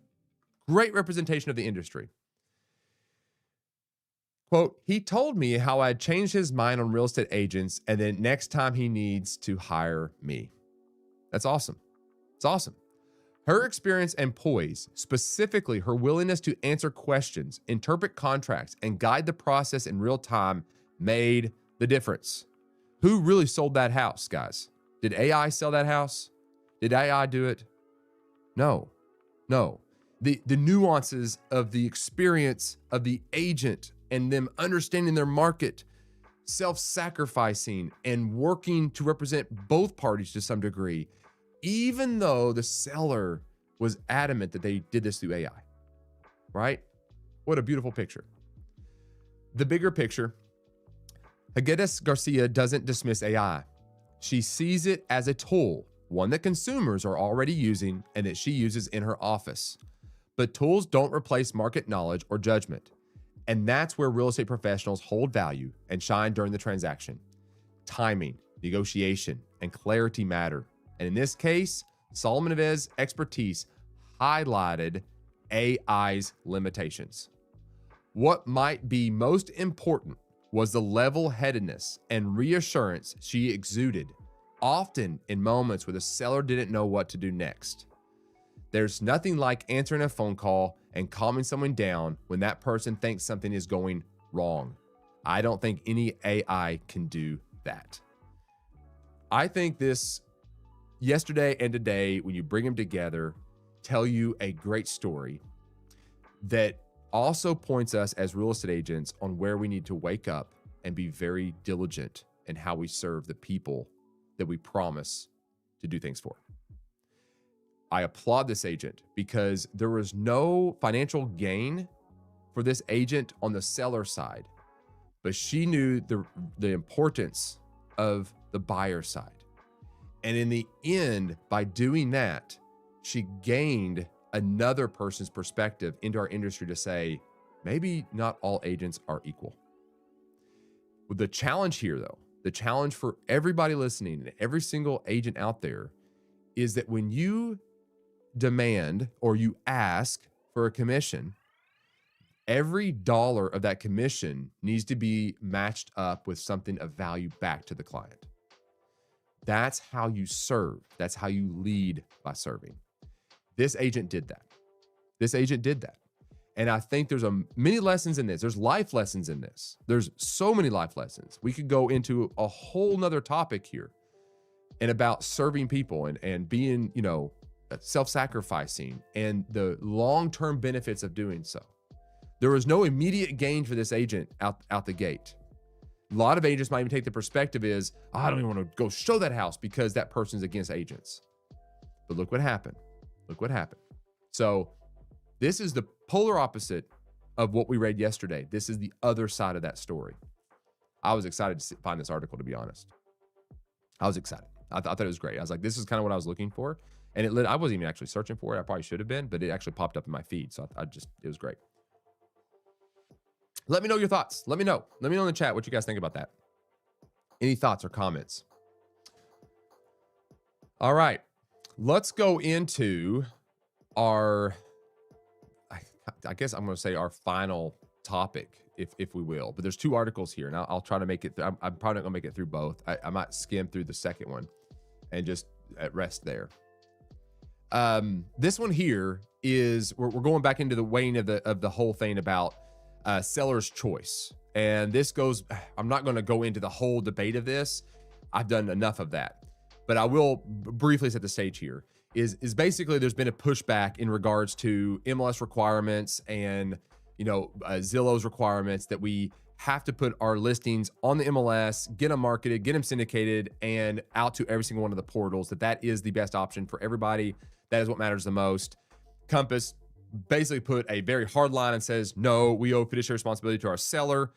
Great representation of the industry. Quote, he told me how I had changed his mind on real estate agents and then next time he needs to hire me. That's awesome. It's awesome. Her experience and poise, specifically her willingness to answer questions, interpret contracts, and guide the process in real time made the difference. Who really sold that house, guys? Did AI sell that house? Did AI do it? No. The nuances of the experience of the agent and them understanding their market, self-sacrificing and working to represent both parties to some degree, even though the seller was adamant that they did this through AI, right? What a beautiful picture. The bigger picture, Higueras Garcia doesn't dismiss AI. She sees it as a tool, one that consumers are already using and that she uses in her office. But tools don't replace market knowledge or judgment. And that's where real estate professionals hold value and shine during the transaction. Timing, negotiation, and clarity matter. And in this case, Solomon Yves' expertise highlighted AI's limitations. What might be most important was the level-headedness and reassurance she exuded, often in moments where the seller didn't know what to do next. There's nothing like answering a phone call and calming someone down when that person thinks something is going wrong. I don't think any AI can do that. I think this yesterday and today, when you bring them together, tell you a great story that also points us as real estate agents on where we need to wake up and be very diligent in how we serve the people that we promise to do things for. I applaud this agent because there was no financial gain for this agent on the seller side, but she knew the importance of the buyer side. And in the end, by doing that, she gained another person's perspective into our industry to say, maybe not all agents are equal. The challenge here, though, the challenge for everybody listening and every single agent out there is that when you demand or you ask for a commission, every dollar of that commission needs to be matched up with something of value back to the client. That's how you serve. That's how you lead, by serving. This agent did that. This agent did that. And I think there's many lessons in this. There's life lessons in this. There's so many life lessons. We could go into a whole nother topic here and about serving people and being, self-sacrificing and the long-term benefits of doing so. There was no immediate gain for this agent out the gate. A lot of agents might even take the perspective is, I don't even want to go show that house because that person's against agents. But look what happened. Look what happened. So this is the polar opposite of what we read yesterday. This is the other side of that story. I was excited to find this article, to be honest. I was excited. I thought it was great. I was like, this is kind of what I was looking for. And I wasn't even actually searching for it. I probably should have been, but it actually popped up in my feed. So it was great. Let me know your thoughts. Let me know in the chat what you guys think about that. Any thoughts or comments? All right, let's go into our, I guess I'm going to say our final topic, if we will. But there's two articles here, and I'll try to make it. I'm probably not going to make it through both. I might skim through the second one and just rest there. This one here is we're going back into the weighing of the whole thing about seller's choice. And this goes, I'm not going to go into the whole debate of this. I've done enough of that, but I will briefly set the stage here. Is basically there's been a pushback in regards to MLS requirements and Zillow's requirements that we have to put our listings on the MLS, get them marketed, get them syndicated, and out to every single one of the portals, that is the best option for everybody. That is what matters the most. Compass basically put a very hard line and says, no, we owe fiduciary responsibility to our seller.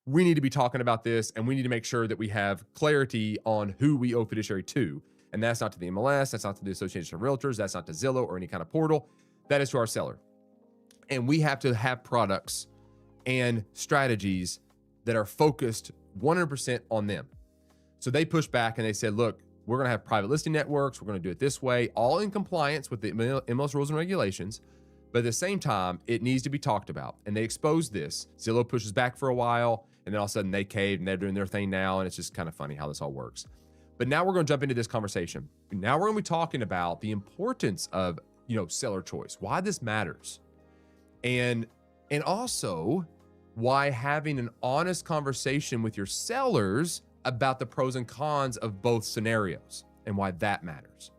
We need to be talking about this, and we need to make sure that we have clarity on who we owe fiduciary to. And that's not to the MLS, that's not to the Association of Realtors, that's not to Zillow or any kind of portal. That is to our seller. And we have to have products and strategies that are focused 100% on them. So they pushed back and they said, look, we're going to have private listing networks. We're going to do it this way, all in compliance with the MLS rules and regulations. But at the same time, it needs to be talked about. And they exposed this. Zillow pushes back for a while, and then all of a sudden they caved and they're doing their thing now. And it's just kind of funny how this all works. But now we're going to jump into this conversation. Now we're going to be talking about the importance of, seller choice, why this matters. And also why having an honest conversation with your sellers about the pros and cons of both scenarios and why that matters.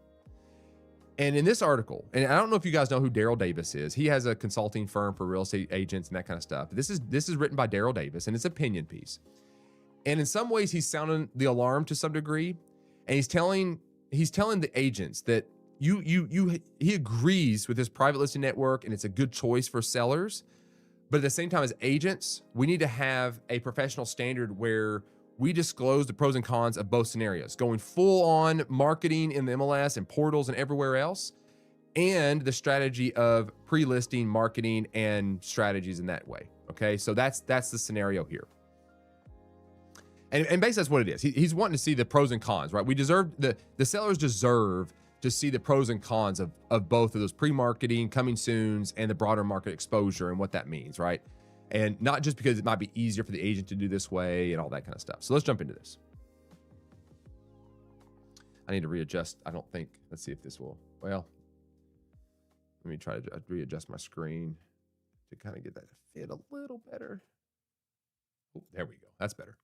And in this article, and I don't know if you guys know who Darryl Davis is. He has a consulting firm for real estate agents and that kind of stuff. This is written by Darryl Davis, and it's an opinion piece. And in some ways, he's sounding the alarm to some degree, and he's telling the agents that he agrees with this private listing network, and it's a good choice for sellers. But at the same time, as agents, we need to have a professional standard where we disclose the pros and cons of both scenarios, going full on marketing in the MLS and portals and everywhere else, and the strategy of pre-listing marketing and strategies in that way. Okay, so that's the scenario here. And basically that's what it is. He's wanting to see the pros and cons, right? The sellers deserve to see the pros and cons of both of those pre-marketing, coming soons, and the broader market exposure and what that means, right? And not just because it might be easier for the agent to do this way and all that kind of stuff. So let's jump into this. I need to readjust. I don't think, let's see if this will, well, let me try to readjust my screen to kind of get that to fit a little better. Oh, there we go. That's better.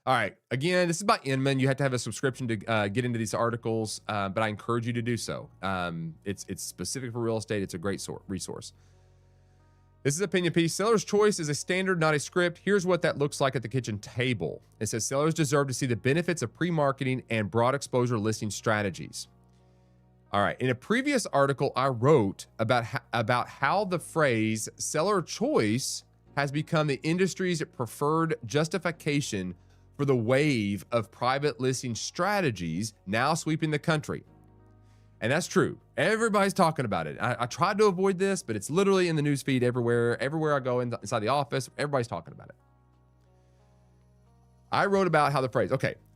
All right. Again, this is by Inman. You have to have a subscription to get into these articles, but I encourage you to do so. It's specific for real estate. It's a great resource. This is opinion piece. Seller's choice is a standard, not a script. Here's what that looks like at the kitchen table. It says sellers deserve to see the benefits of pre-marketing and broad exposure listing strategies. All right. In a previous article, I wrote about how the phrase seller choice has become the industry's preferred justification for the wave of private listing strategies now sweeping the country. And that's true. Everybody's talking about it. I tried to avoid this, but it's literally in the newsfeed everywhere. Everywhere I go inside the office, everybody's talking about it. I wrote about how the phrase,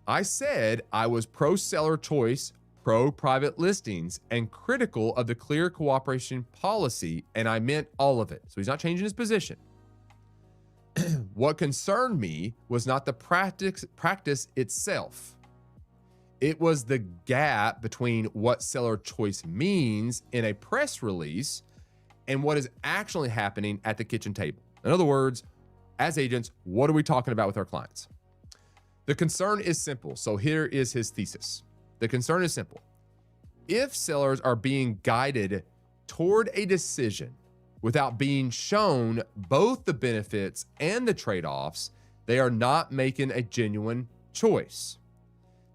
I said I was pro seller choice, pro private listings, and critical of the clear cooperation policy, and I meant all of it. So he's not changing his position. What concerned me was not the practice itself. It was the gap between what seller choice means in a press release and what is actually happening at the kitchen table. In other words, as agents, what are we talking about with our clients? The concern is simple. So here is his thesis. The concern is simple. If sellers are being guided toward a decision without being shown both the benefits and the trade-offs, they are not making a genuine choice.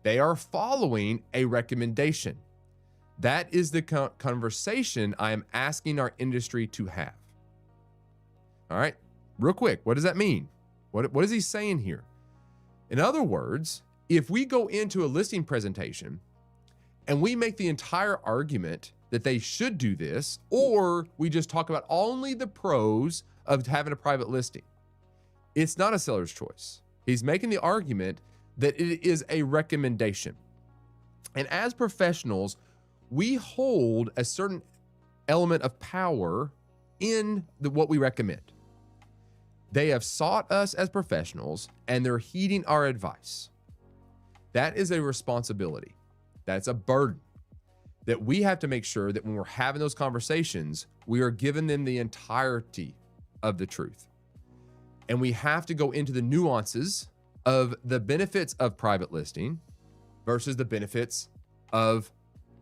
They are following a recommendation. That is the conversation I am asking our industry to have. All right, real quick, what does that mean? What is he saying here? In other words, if we go into a listing presentation and we make the entire argument that they should do this, or we just talk about only the pros of having a private listing, it's not a seller's choice. He's making the argument that it is a recommendation. And as professionals, we hold a certain element of power in what we recommend. They have sought us as professionals and they're heeding our advice. That is a responsibility. That's a burden that we have to make sure that when we're having those conversations, we are giving them the entirety of the truth. And we have to go into the nuances of the benefits of private listing versus the benefits of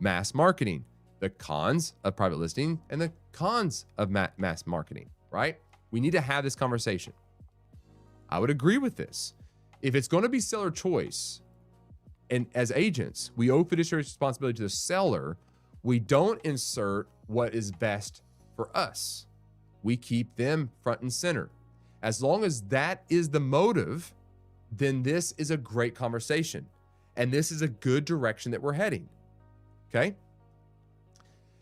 mass marketing, the cons of private listing and the cons of mass marketing, right? We need to have this conversation. I would agree with this. If it's going to be seller choice, and as agents, we owe fiduciary responsibility to the seller, we don't insert what is best for us. We keep them front and center. As long as that is the motive, then this is a great conversation. And this is a good direction that we're heading. Okay? It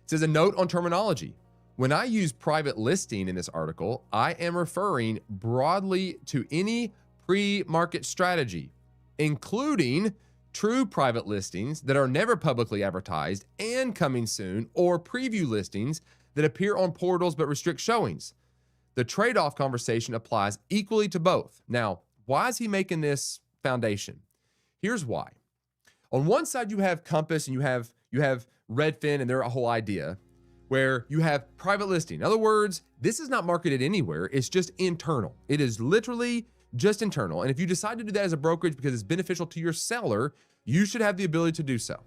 says a note on terminology. When I use private listing in this article, I am referring broadly to any pre-market strategy, including true private listings that are never publicly advertised and coming soon, or preview listings that appear on portals but restrict showings. The trade-off conversation applies equally to both. Now, why is he making this foundation? Here's why. On one side, you have Compass and you have Redfin and their whole idea where you have private listing. In other words, this is not marketed anywhere. It's just internal. It is literally just internal. And if you decide to do that as a brokerage because it's beneficial to your seller, you should have the ability to do so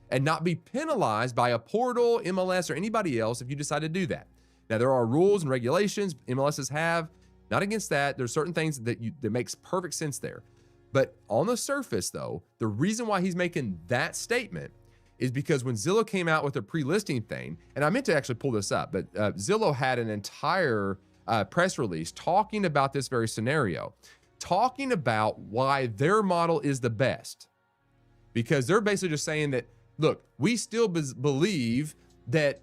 and not be penalized by a portal, MLS, or anybody else if you decide to do that. Now, there are rules and regulations MLSs have, not against that. There's certain things that makes perfect sense there. But on the surface, though, the reason why he's making that statement is because when Zillow came out with a pre-listing thing, and I meant to actually pull this up, but Zillow had an entire press release talking about this very scenario, talking about why their model is the best. Because they're basically just saying that, look, we still believe that,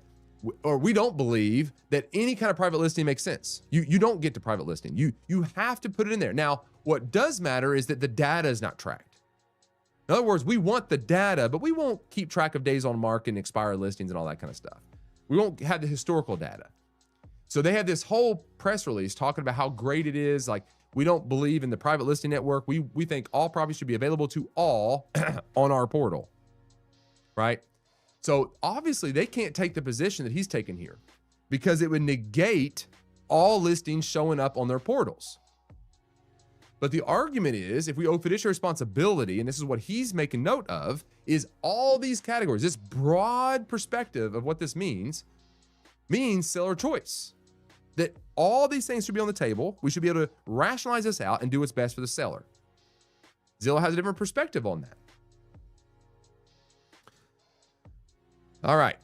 or we don't believe that any kind of private listing makes sense. You don't get to private listing. You have to put it in there. Now, what does matter is that the data is not tracked. In other words, we want the data, but we won't keep track of days on market and expired listings and all that kind of stuff. We won't have the historical data. So they have this whole press release talking about how great it is. Like, we don't believe in the private listing network. We think all properties should be available to all on our portal, right? So obviously they can't take the position that he's taken here because it would negate all listings showing up on their portals. But the argument is, if we owe fiduciary responsibility, and this is what he's making note of, is all these categories, this broad perspective of what this means seller choice. That all these things should be on the table. We should be able to rationalize this out and do what's best for the seller. Zillow has a different perspective on that. All right.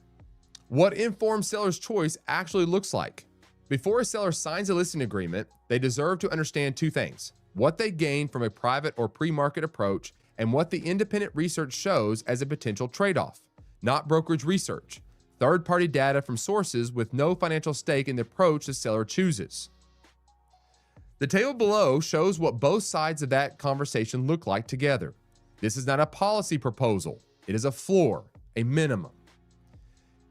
What informed seller's choice actually looks like. Before a seller signs a listing agreement, they deserve to understand two things: what they gain from a private or pre-market approach, and what the independent research shows as a potential trade-off, not brokerage research. Third-party data from sources with no financial stake in the approach the seller chooses. The table below shows what both sides of that conversation look like together. This is not a policy proposal. It is a floor, a minimum.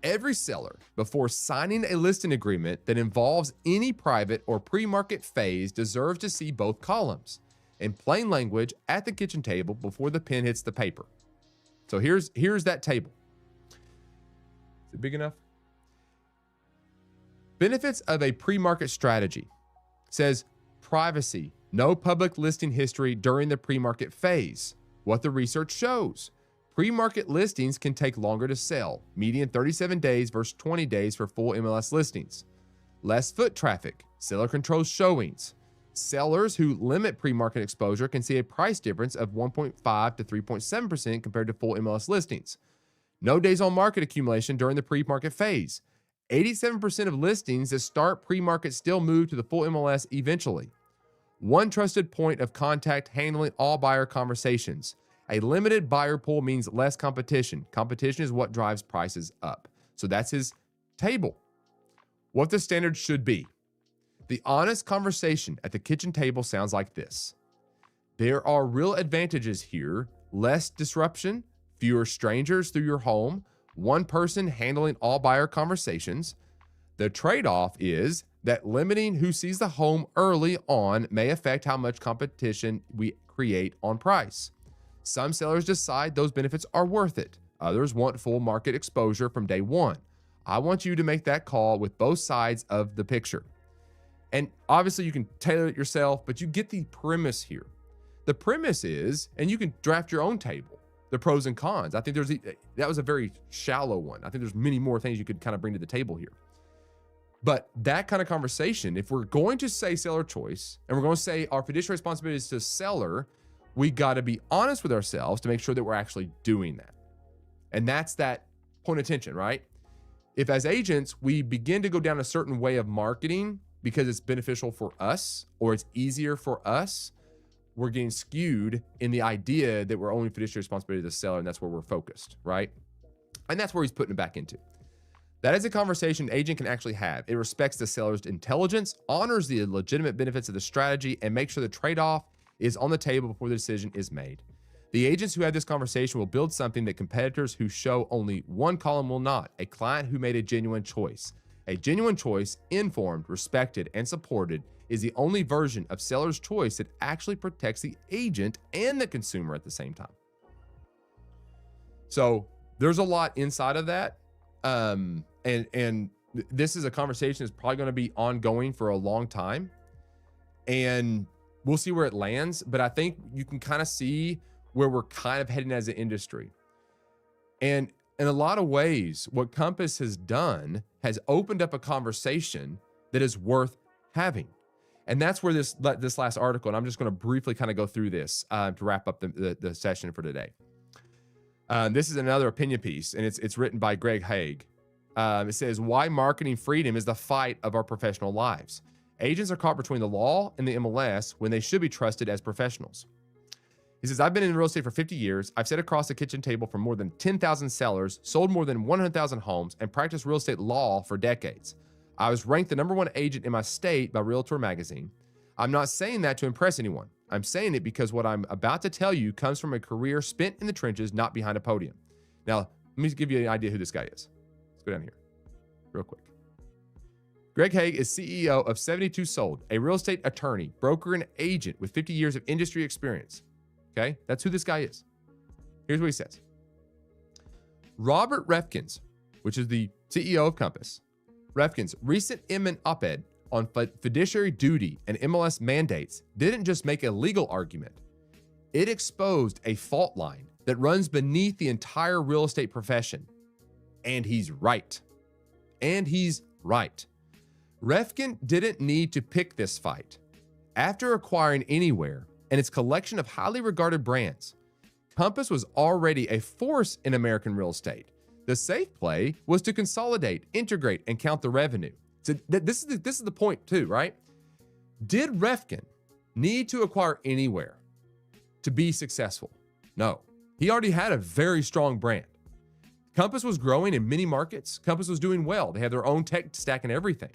Every seller, before signing a listing agreement that involves any private or pre-market phase, deserves to see both columns in plain language at the kitchen table before the pen hits the paper. So here's that table. Is it big enough? Benefits of a pre-market strategy. Says privacy, no public listing history during the pre-market phase. What the research shows. Pre-market listings can take longer to sell, median 37 days versus 20 days for full MLS listings. Less foot traffic, seller controls showings. Sellers who limit pre-market exposure can see a price difference of 1.5 to 3.7% compared to full MLS listings. No days on market accumulation during the pre-market phase. 87% of listings that start pre-market still move to the full MLS eventually. One trusted point of contact handling all buyer conversations. A limited buyer pool means less competition. Competition is what drives prices up. So that's his table. What the standard should be. The honest conversation at the kitchen table sounds like this. There are real advantages here. Less disruption, fewer strangers through your home, one person handling all buyer conversations. The trade-off is that limiting who sees the home early on may affect how much competition we create on price. Some sellers decide those benefits are worth it. Others want full market exposure from day one. I want you to make that call with both sides of the picture. And obviously you can tailor it yourself, but you get the premise here. The premise is, and you can draft your own table, the pros and cons. I think that was a very shallow one. I think there's many more things you could kind of bring to the table here. But that kind of conversation, if we're going to say seller choice and we're going to say our fiduciary responsibility is to seller, we got to be honest with ourselves to make sure that we're actually doing that. And that's that point of tension, right? If as agents, we begin to go down a certain way of marketing because it's beneficial for us or it's easier for us, we're getting skewed in the idea that we're only fiduciary responsibility to the seller, and that's where we're focused, right? And that's where he's putting it back into. That is a conversation an agent can actually have. It respects the seller's intelligence, honors the legitimate benefits of the strategy, and makes sure the trade-off is on the table before the decision is made. The agents who have this conversation will build something that competitors who show only one column will not: a client who made a genuine choice. A genuine choice, informed, respected, and supported, is the only version of seller's choice that actually protects the agent and the consumer at the same time. So there's a lot inside of that. And this is a conversation that's probably going to be ongoing for a long time, and we'll see where it lands. But I think you can kind of see where we're kind of heading as an industry. And in a lot of ways, what Compass has done has opened up a conversation that is worth having. And that's where this last article, and I'm just going to briefly kind of go through this to wrap up the session for today. This is another opinion piece, and it's written by Greg Haig. It says, why marketing freedom is the fight of our professional lives. Agents are caught between the law and the MLS when they should be trusted as professionals. He says, I've been in real estate for 50 years. I've sat across the kitchen table from more than 10,000 sellers, sold more than 100,000 homes, and practiced real estate law for decades. I was ranked the #1 agent in my state by Realtor Magazine. I'm not saying that to impress anyone. I'm saying it because what I'm about to tell you comes from a career spent in the trenches, not behind a podium. Now, let me give you an idea who this guy is. Let's go down here real quick. Greg Haig is CEO of 72 Sold, a real estate attorney, broker, and agent with 50 years of industry experience. Okay, that's who this guy is. Here's what he says. Robert Refkins, which is the CEO of Compass, Refkins' recent Inman op-ed on fiduciary duty and MLS mandates didn't just make a legal argument. It exposed a fault line that runs beneath the entire real estate profession. And he's right. And he's right. Refkin didn't need to pick this fight. After acquiring Anywhere and its collection of highly regarded brands, Compass was already a force in American real estate. The safe play was to consolidate, integrate, and count the revenue. So this is the point too, right? Did Refkin need to acquire Anywhere to be successful? No. He already had a very strong brand. Compass was growing in many markets. Compass was doing well. They had their own tech stack and everything.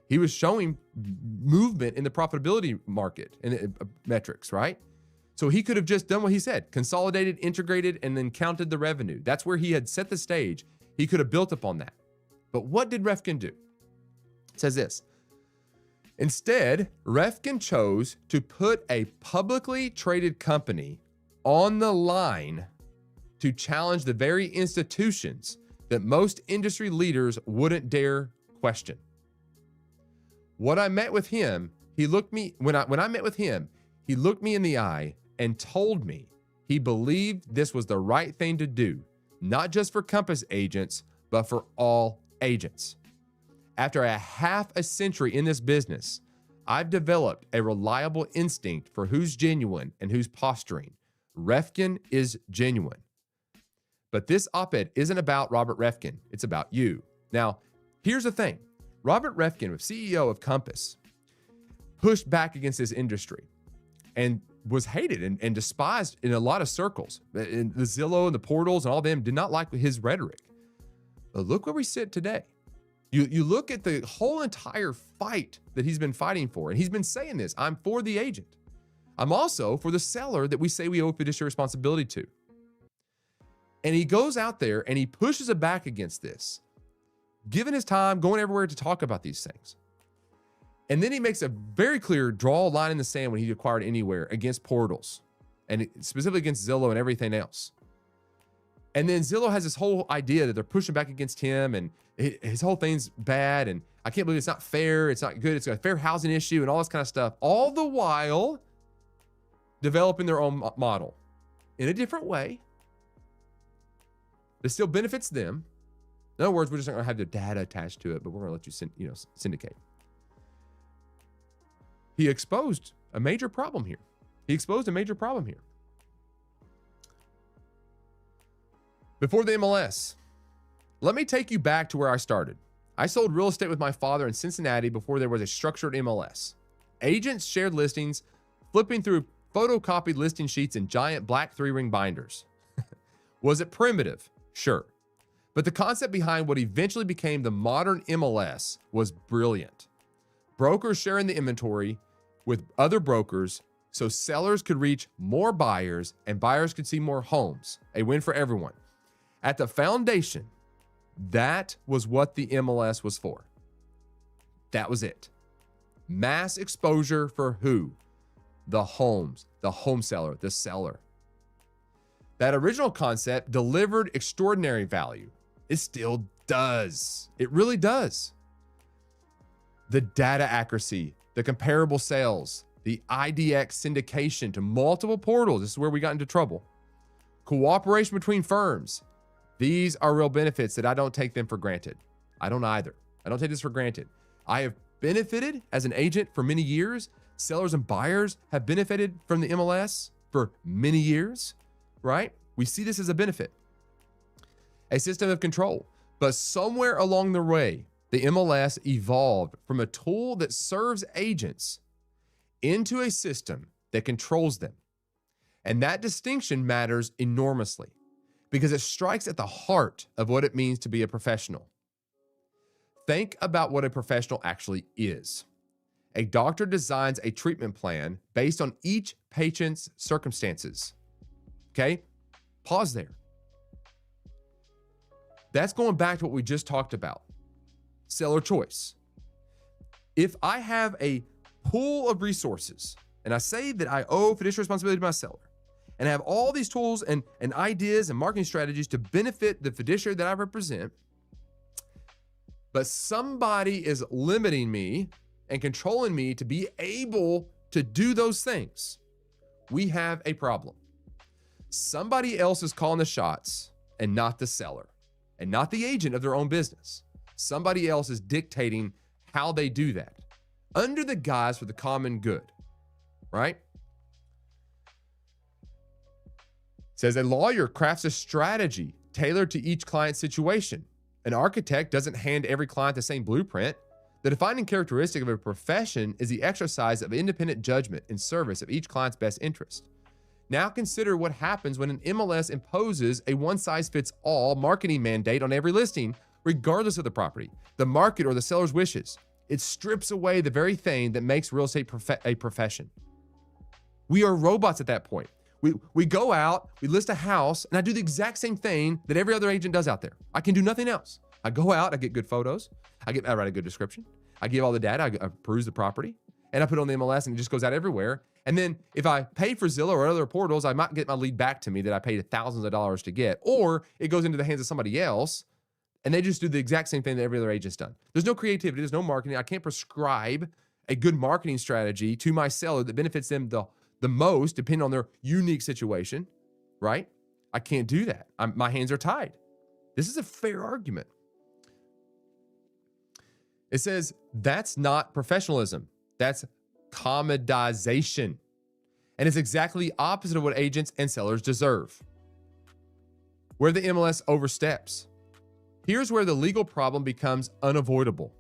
He was showing movement in the profitability market and metrics, right? So he could have just done what he said, consolidated, integrated, and then counted the revenue. That's where he had set the stage. He could have built upon that. But what did Refkin do? It says this. Instead, Refkin chose to put a publicly traded company on the line to challenge the very institutions that most industry leaders wouldn't dare question. When I met with him, he looked me in the eye and told me he believed this was the right thing to do, not just for Compass agents, but for all agents. After a half a century in this business, I've developed a reliable instinct for who's genuine and who's posturing. Refkin is genuine. But this op-ed isn't about Robert Refkin. It's about you. Now, here's the thing. Robert Refkin, CEO of Compass, pushed back against this industry and was hated and despised in a lot of circles. And the Zillow and the portals and all them did not like his rhetoric. But look where we sit today. You look at the whole entire fight that he's been fighting for, and he's been saying this, I'm for the agent. I'm also for the seller that we say we owe fiduciary responsibility to. And he goes out there and he pushes it back against this, given his time, going everywhere to talk about these things. And then he makes a very clear draw a line in the sand when he acquired Anywhere against portals, and specifically against Zillow and everything else. And then Zillow has this whole idea that they're pushing back against him, and his whole thing's bad, and I can't believe it's not fair, it's not good, it's a fair housing issue, and all this kind of stuff, all the while developing their own model in a different way that still benefits them, In other words, we're just not going to have the data attached to it, but we're going to let you syndicate. He exposed a major problem here. Before the MLS, let me take you back to where I started. I sold real estate with my father in Cincinnati before there was a structured MLS. Agents shared listings, flipping through photocopied listing sheets in giant black 3-ring binders. Was it primitive? Sure. But the concept behind what eventually became the modern MLS was brilliant. Brokers sharing the inventory with other brokers so sellers could reach more buyers and buyers could see more homes. A win for everyone. At the foundation, that was what the MLS was for. That was it. Mass exposure for who? The homes, the home seller, the seller. That original concept delivered extraordinary value. It still does. It really does. The data accuracy, the comparable sales, the IDX syndication to multiple portals. This is where we got into trouble. Cooperation between firms. These are real benefits that I don't take them for granted. I don't either. I don't take this for granted. I have benefited as an agent for many years. Sellers and buyers have benefited from the MLS for many years, right? We see this as a benefit. A system of control. But somewhere along the way, the MLS evolved from a tool that serves agents into a system that controls them. And that distinction matters enormously because it strikes at the heart of what it means to be a professional. Think about what a professional actually is. A doctor designs a treatment plan based on each patient's circumstances. Okay? Pause there. That's going back to what we just talked about. Seller choice. If I have a pool of resources and I say that I owe fiduciary responsibility to my seller, and I have all these tools and ideas and marketing strategies to benefit the fiduciary that I represent, but somebody is limiting me and controlling me to be able to do those things, we have a problem. Somebody else is calling the shots and not the seller and not the agent of their own business. Somebody else is dictating how they do that under the guise for the common good, right? It says a lawyer crafts a strategy tailored to each client's situation. An architect doesn't hand every client the same blueprint. The defining characteristic of a profession is the exercise of independent judgment in service of each client's best interest. Now consider what happens when an MLS imposes a one-size-fits-all marketing mandate on every listing, regardless of the property, the market, or the seller's wishes. It strips away the very thing that makes real estate a profession. We are robots at that point. We go out, we list a house, and I do the exact same thing that every other agent does out there. I can do nothing else. I go out, I get good photos, I write a good description, I give all the data, I peruse the property, and I put it on the MLS, and it just goes out everywhere. And then if I pay for Zillow or other portals, I might get my lead back to me that I paid thousands of dollars to get, or it goes into the hands of somebody else, and they just do the exact same thing that every other agent's done. There's no creativity, there's no marketing. I can't prescribe a good marketing strategy to my seller that benefits them the most, depending on their unique situation, right? I can't do that. My hands are tied. This is a fair argument. It says that's not professionalism. That's commodization. And it's exactly the opposite of what agents and sellers deserve. Where the MLS oversteps. Here's where the legal problem becomes unavoidable.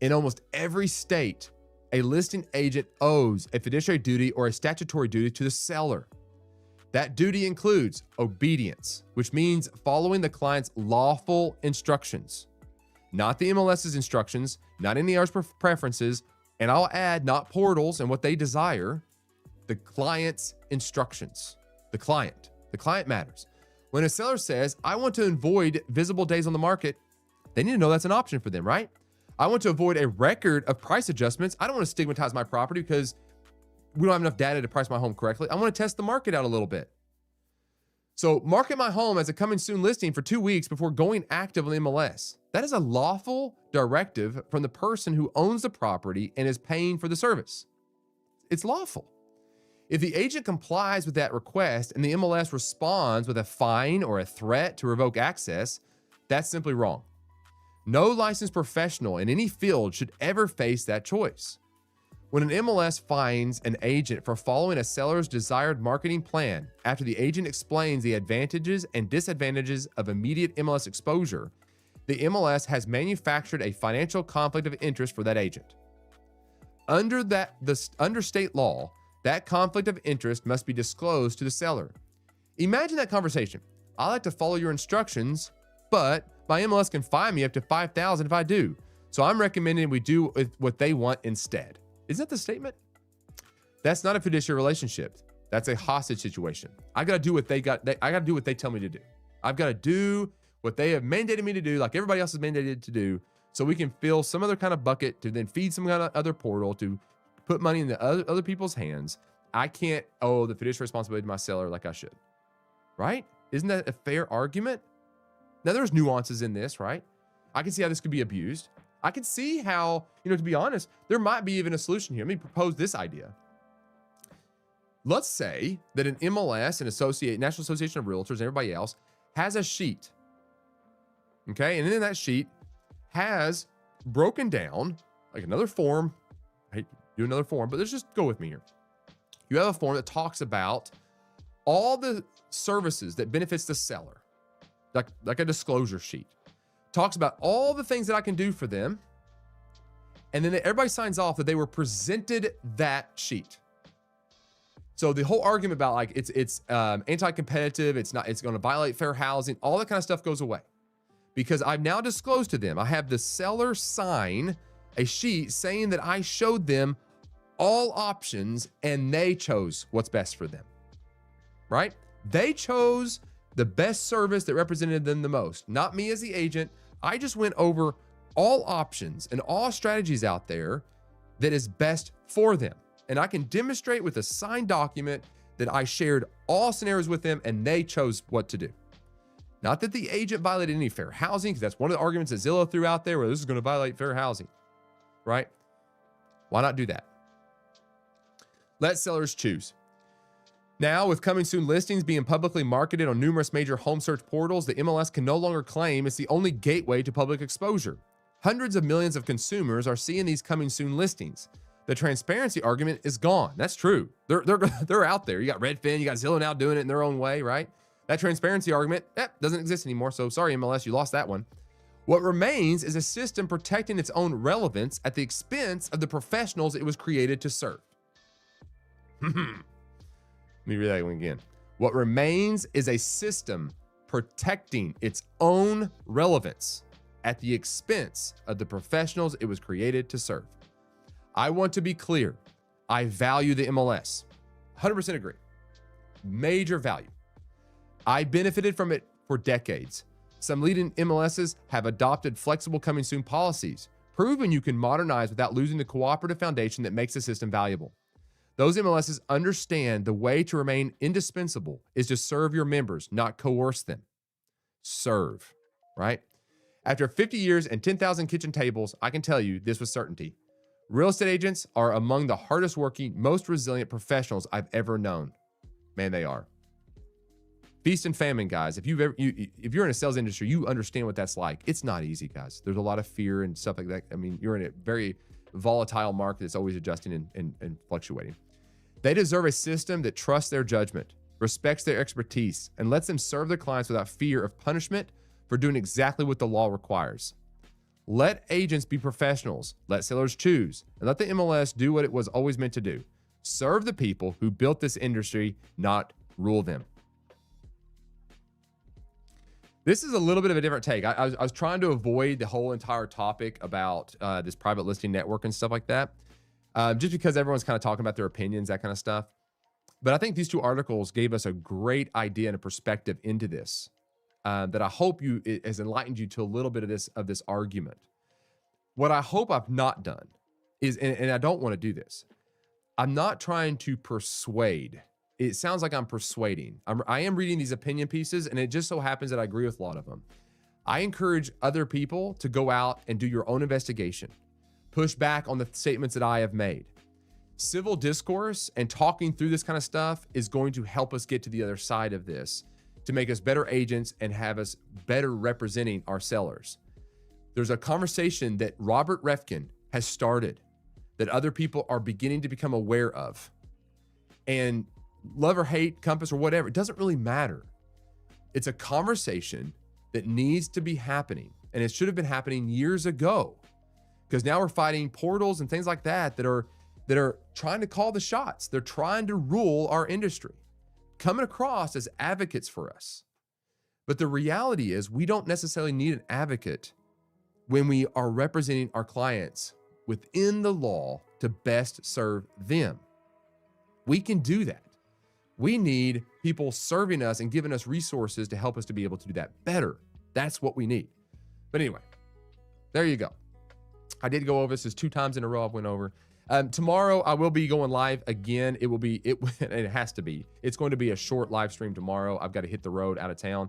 In almost every state, a listing agent owes a fiduciary duty or a statutory duty to the seller. That duty includes obedience, which means following the client's lawful instructions, not the MLS's instructions, not NAR's preferences, and I'll add not portals and what they desire, the client's instructions. The client matters. When a seller says, I want to avoid visible days on the market, they need to know that's an option for them, right? I want to avoid a record of price adjustments. I don't want to stigmatize my property because we don't have enough data to price my home correctly. I want to test the market out a little bit. So market my home as a coming soon listing for 2 weeks before going active on the MLS. That is a lawful directive from the person who owns the property and is paying for the service. It's lawful. If the agent complies with that request and the MLS responds with a fine or a threat to revoke access, That's simply wrong. No licensed professional in any field should ever face that choice. When an MLS finds an agent for following a seller's desired marketing plan after the agent explains the advantages and disadvantages of immediate MLS exposure, the MLS has manufactured a financial conflict of interest for that agent. Under state law, that conflict of interest must be disclosed to the seller. Imagine that conversation. I like to follow your instructions, but my MLS can fine me up to $5,000 if I do. So I'm recommending we do what they want instead. Isn't that the statement? That's not a fiduciary relationship. That's a hostage situation. I got to do what I got to do what they tell me to do. I've got to do what they have mandated me to do, like everybody else is mandated to do, so we can fill some other kind of bucket to then feed some kind of other portal to put money in the other people's hands. I can't owe the fiduciary responsibility to my seller like I should, right? Isn't that a fair argument? Now, there's nuances in this, right? I can see how this could be abused. I can see how, to be honest, there might be even a solution here. Let me propose this idea. Let's say that an MLS, National Association of Realtors, and everybody else has a sheet, okay? And in that sheet has broken down, like another form. I hate to do another form, but let's just go with me here. You have a form that talks about all the services that benefits the seller, like a disclosure sheet. Talks about all the things that I can do for them. And then everybody signs off that they were presented that sheet. So the whole argument about like it's anti-competitive, it's going to violate fair housing, all that kind of stuff goes away. Because I've now disclosed to them, I have the seller sign a sheet saying that I showed them all options and they chose what's best for them, right? They chose the best service that represented them the most, not me as the agent. I just went over all options and all strategies out there that is best for them. And I can demonstrate with a signed document that I shared all scenarios with them and they chose what to do. Not that the agent violated any fair housing, because that's one of the arguments that Zillow threw out there where this is going to violate fair housing, right? Why not do that? Let sellers choose. Now, with coming soon listings being publicly marketed on numerous major home search portals, the MLS can no longer claim it's the only gateway to public exposure. Hundreds of millions of consumers are seeing these coming soon listings. The transparency argument is gone. That's true. They're out there. You got Redfin, you got Zillow now doing it in their own way, right? That transparency argument doesn't exist anymore. So sorry, MLS, you lost that one. What remains is a system protecting its own relevance at the expense of the professionals it was created to serve. Let me read that one again. What remains is a system protecting its own relevance at the expense of the professionals it was created to serve. I want to be clear. I value the MLS. 100% agree. Major value. I benefited from it for decades. Some leading MLSs have adopted flexible coming soon policies, proving you can modernize without losing the cooperative foundation that makes the system valuable. Those MLSs understand the way to remain indispensable is to serve your members, not coerce them. Serve, right? After 50 years and 10,000 kitchen tables, I can tell you this with certainty. Real estate agents are among the hardest working, most resilient professionals I've ever known. Man, they are. Feast and famine, guys. If you're in a sales industry, you understand what that's like. It's not easy, guys. There's a lot of fear and stuff like that. I mean, you're in a very volatile market that's always adjusting and fluctuating. They deserve a system that trusts their judgment, respects their expertise, and lets them serve their clients without fear of punishment for doing exactly what the law requires. Let agents be professionals, let sellers choose, and let the MLS do what it was always meant to do. Serve the people who built this industry, not rule them. This is a little bit of a different take. I was trying to avoid the whole entire topic about this private listing network and stuff like that, just because everyone's kind of talking about their opinions, that kind of stuff. But I think these two articles gave us a great idea and a perspective into this that I hope it has enlightened you to a little bit of this argument. What I hope I've not done is, and I don't want to do this, I'm not trying to persuade. It sounds like I'm persuading. I am reading these opinion pieces, and it just so happens that I agree with a lot of them. I encourage other people to go out and do your own investigation. Push back on the statements that I have made. Civil discourse and talking through this kind of stuff is going to help us get to the other side of this to make us better agents and have us better representing our sellers. There's a conversation that Robert Refkin has started that other people are beginning to become aware of. And love or hate, Compass or whatever, it doesn't really matter. It's a conversation that needs to be happening. And it should have been happening years ago, because now we're fighting portals and things like that that are trying to call the shots. They're trying to rule our industry, coming across as advocates for us. But the reality is we don't necessarily need an advocate when we are representing our clients within the law to best serve them. We can do that. We need people serving us and giving us resources to help us to be able to do that better. That's what we need. But anyway, there you go. I did go over this 2 times in a row. I've went over. Tomorrow I will be going live again. It has to be. It's going to be a short live stream tomorrow. I've got to hit the road out of town.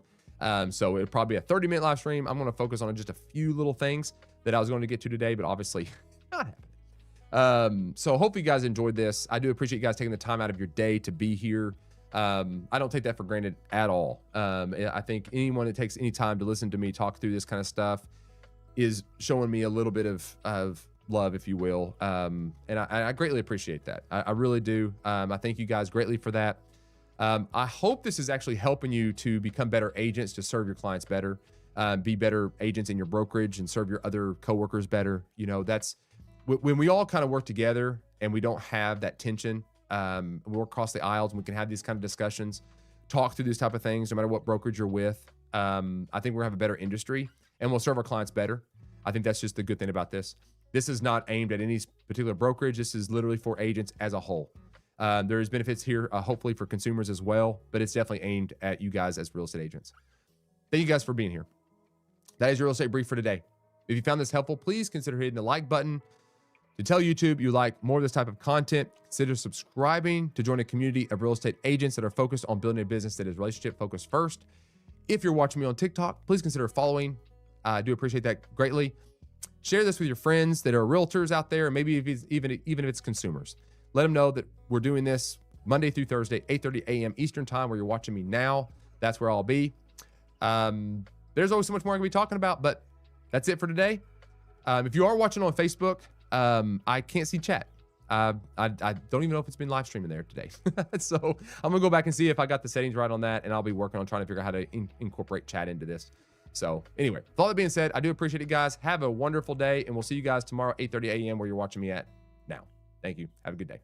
So it'll probably be a 30-minute live stream. I'm going to focus on just a few little things that I was going to get to today, but obviously not happening. So hope you guys enjoyed this. I do appreciate you guys taking the time out of your day to be here. I don't take that for granted at all. I think anyone that takes any time to listen to me talk through this kind of stuff is showing me a little bit of love, if you will. And I greatly appreciate that. I really do. I thank you guys greatly for that. I hope this is actually helping you to become better agents, to serve your clients better, be better agents in your brokerage and serve your other coworkers better. You know, that's when we all kind of work together and we don't have that tension. We work across the aisles and we can have these kind of discussions, talk through these type of things, no matter what brokerage you're with. I think we're gonna have a better industry and we'll serve our clients better. I think that's just the good thing about this. This is not aimed at any particular brokerage. This is literally for agents as a whole. There's benefits here, hopefully for consumers as well, but it's definitely aimed at you guys as real estate agents. Thank you guys for being here. That is your real estate brief for today. If you found this helpful, please consider hitting the like button to tell YouTube you like more of this type of content. Consider subscribing to join a community of real estate agents that are focused on building a business that is relationship focused first. If you're watching me on TikTok, please consider following. I do appreciate that greatly. Share this with your friends that are realtors out there, and maybe even if it's consumers. Let them know that we're doing this Monday through Thursday, 8:30 a.m. Eastern time, where you're watching me now. That's where I'll be. There's always so much more I'm going to be talking about, but that's it for today. If you are watching on Facebook, I can't see chat. I don't even know if it's been live streaming there today. So I'm going to go back and see if I got the settings right on that, and I'll be working on trying to figure out how to incorporate chat into this. So anyway, with all that being said, I do appreciate it, guys. Have a wonderful day, and we'll see you guys tomorrow, 8:30 a.m. where you're watching me at now. Thank you. Have a good day.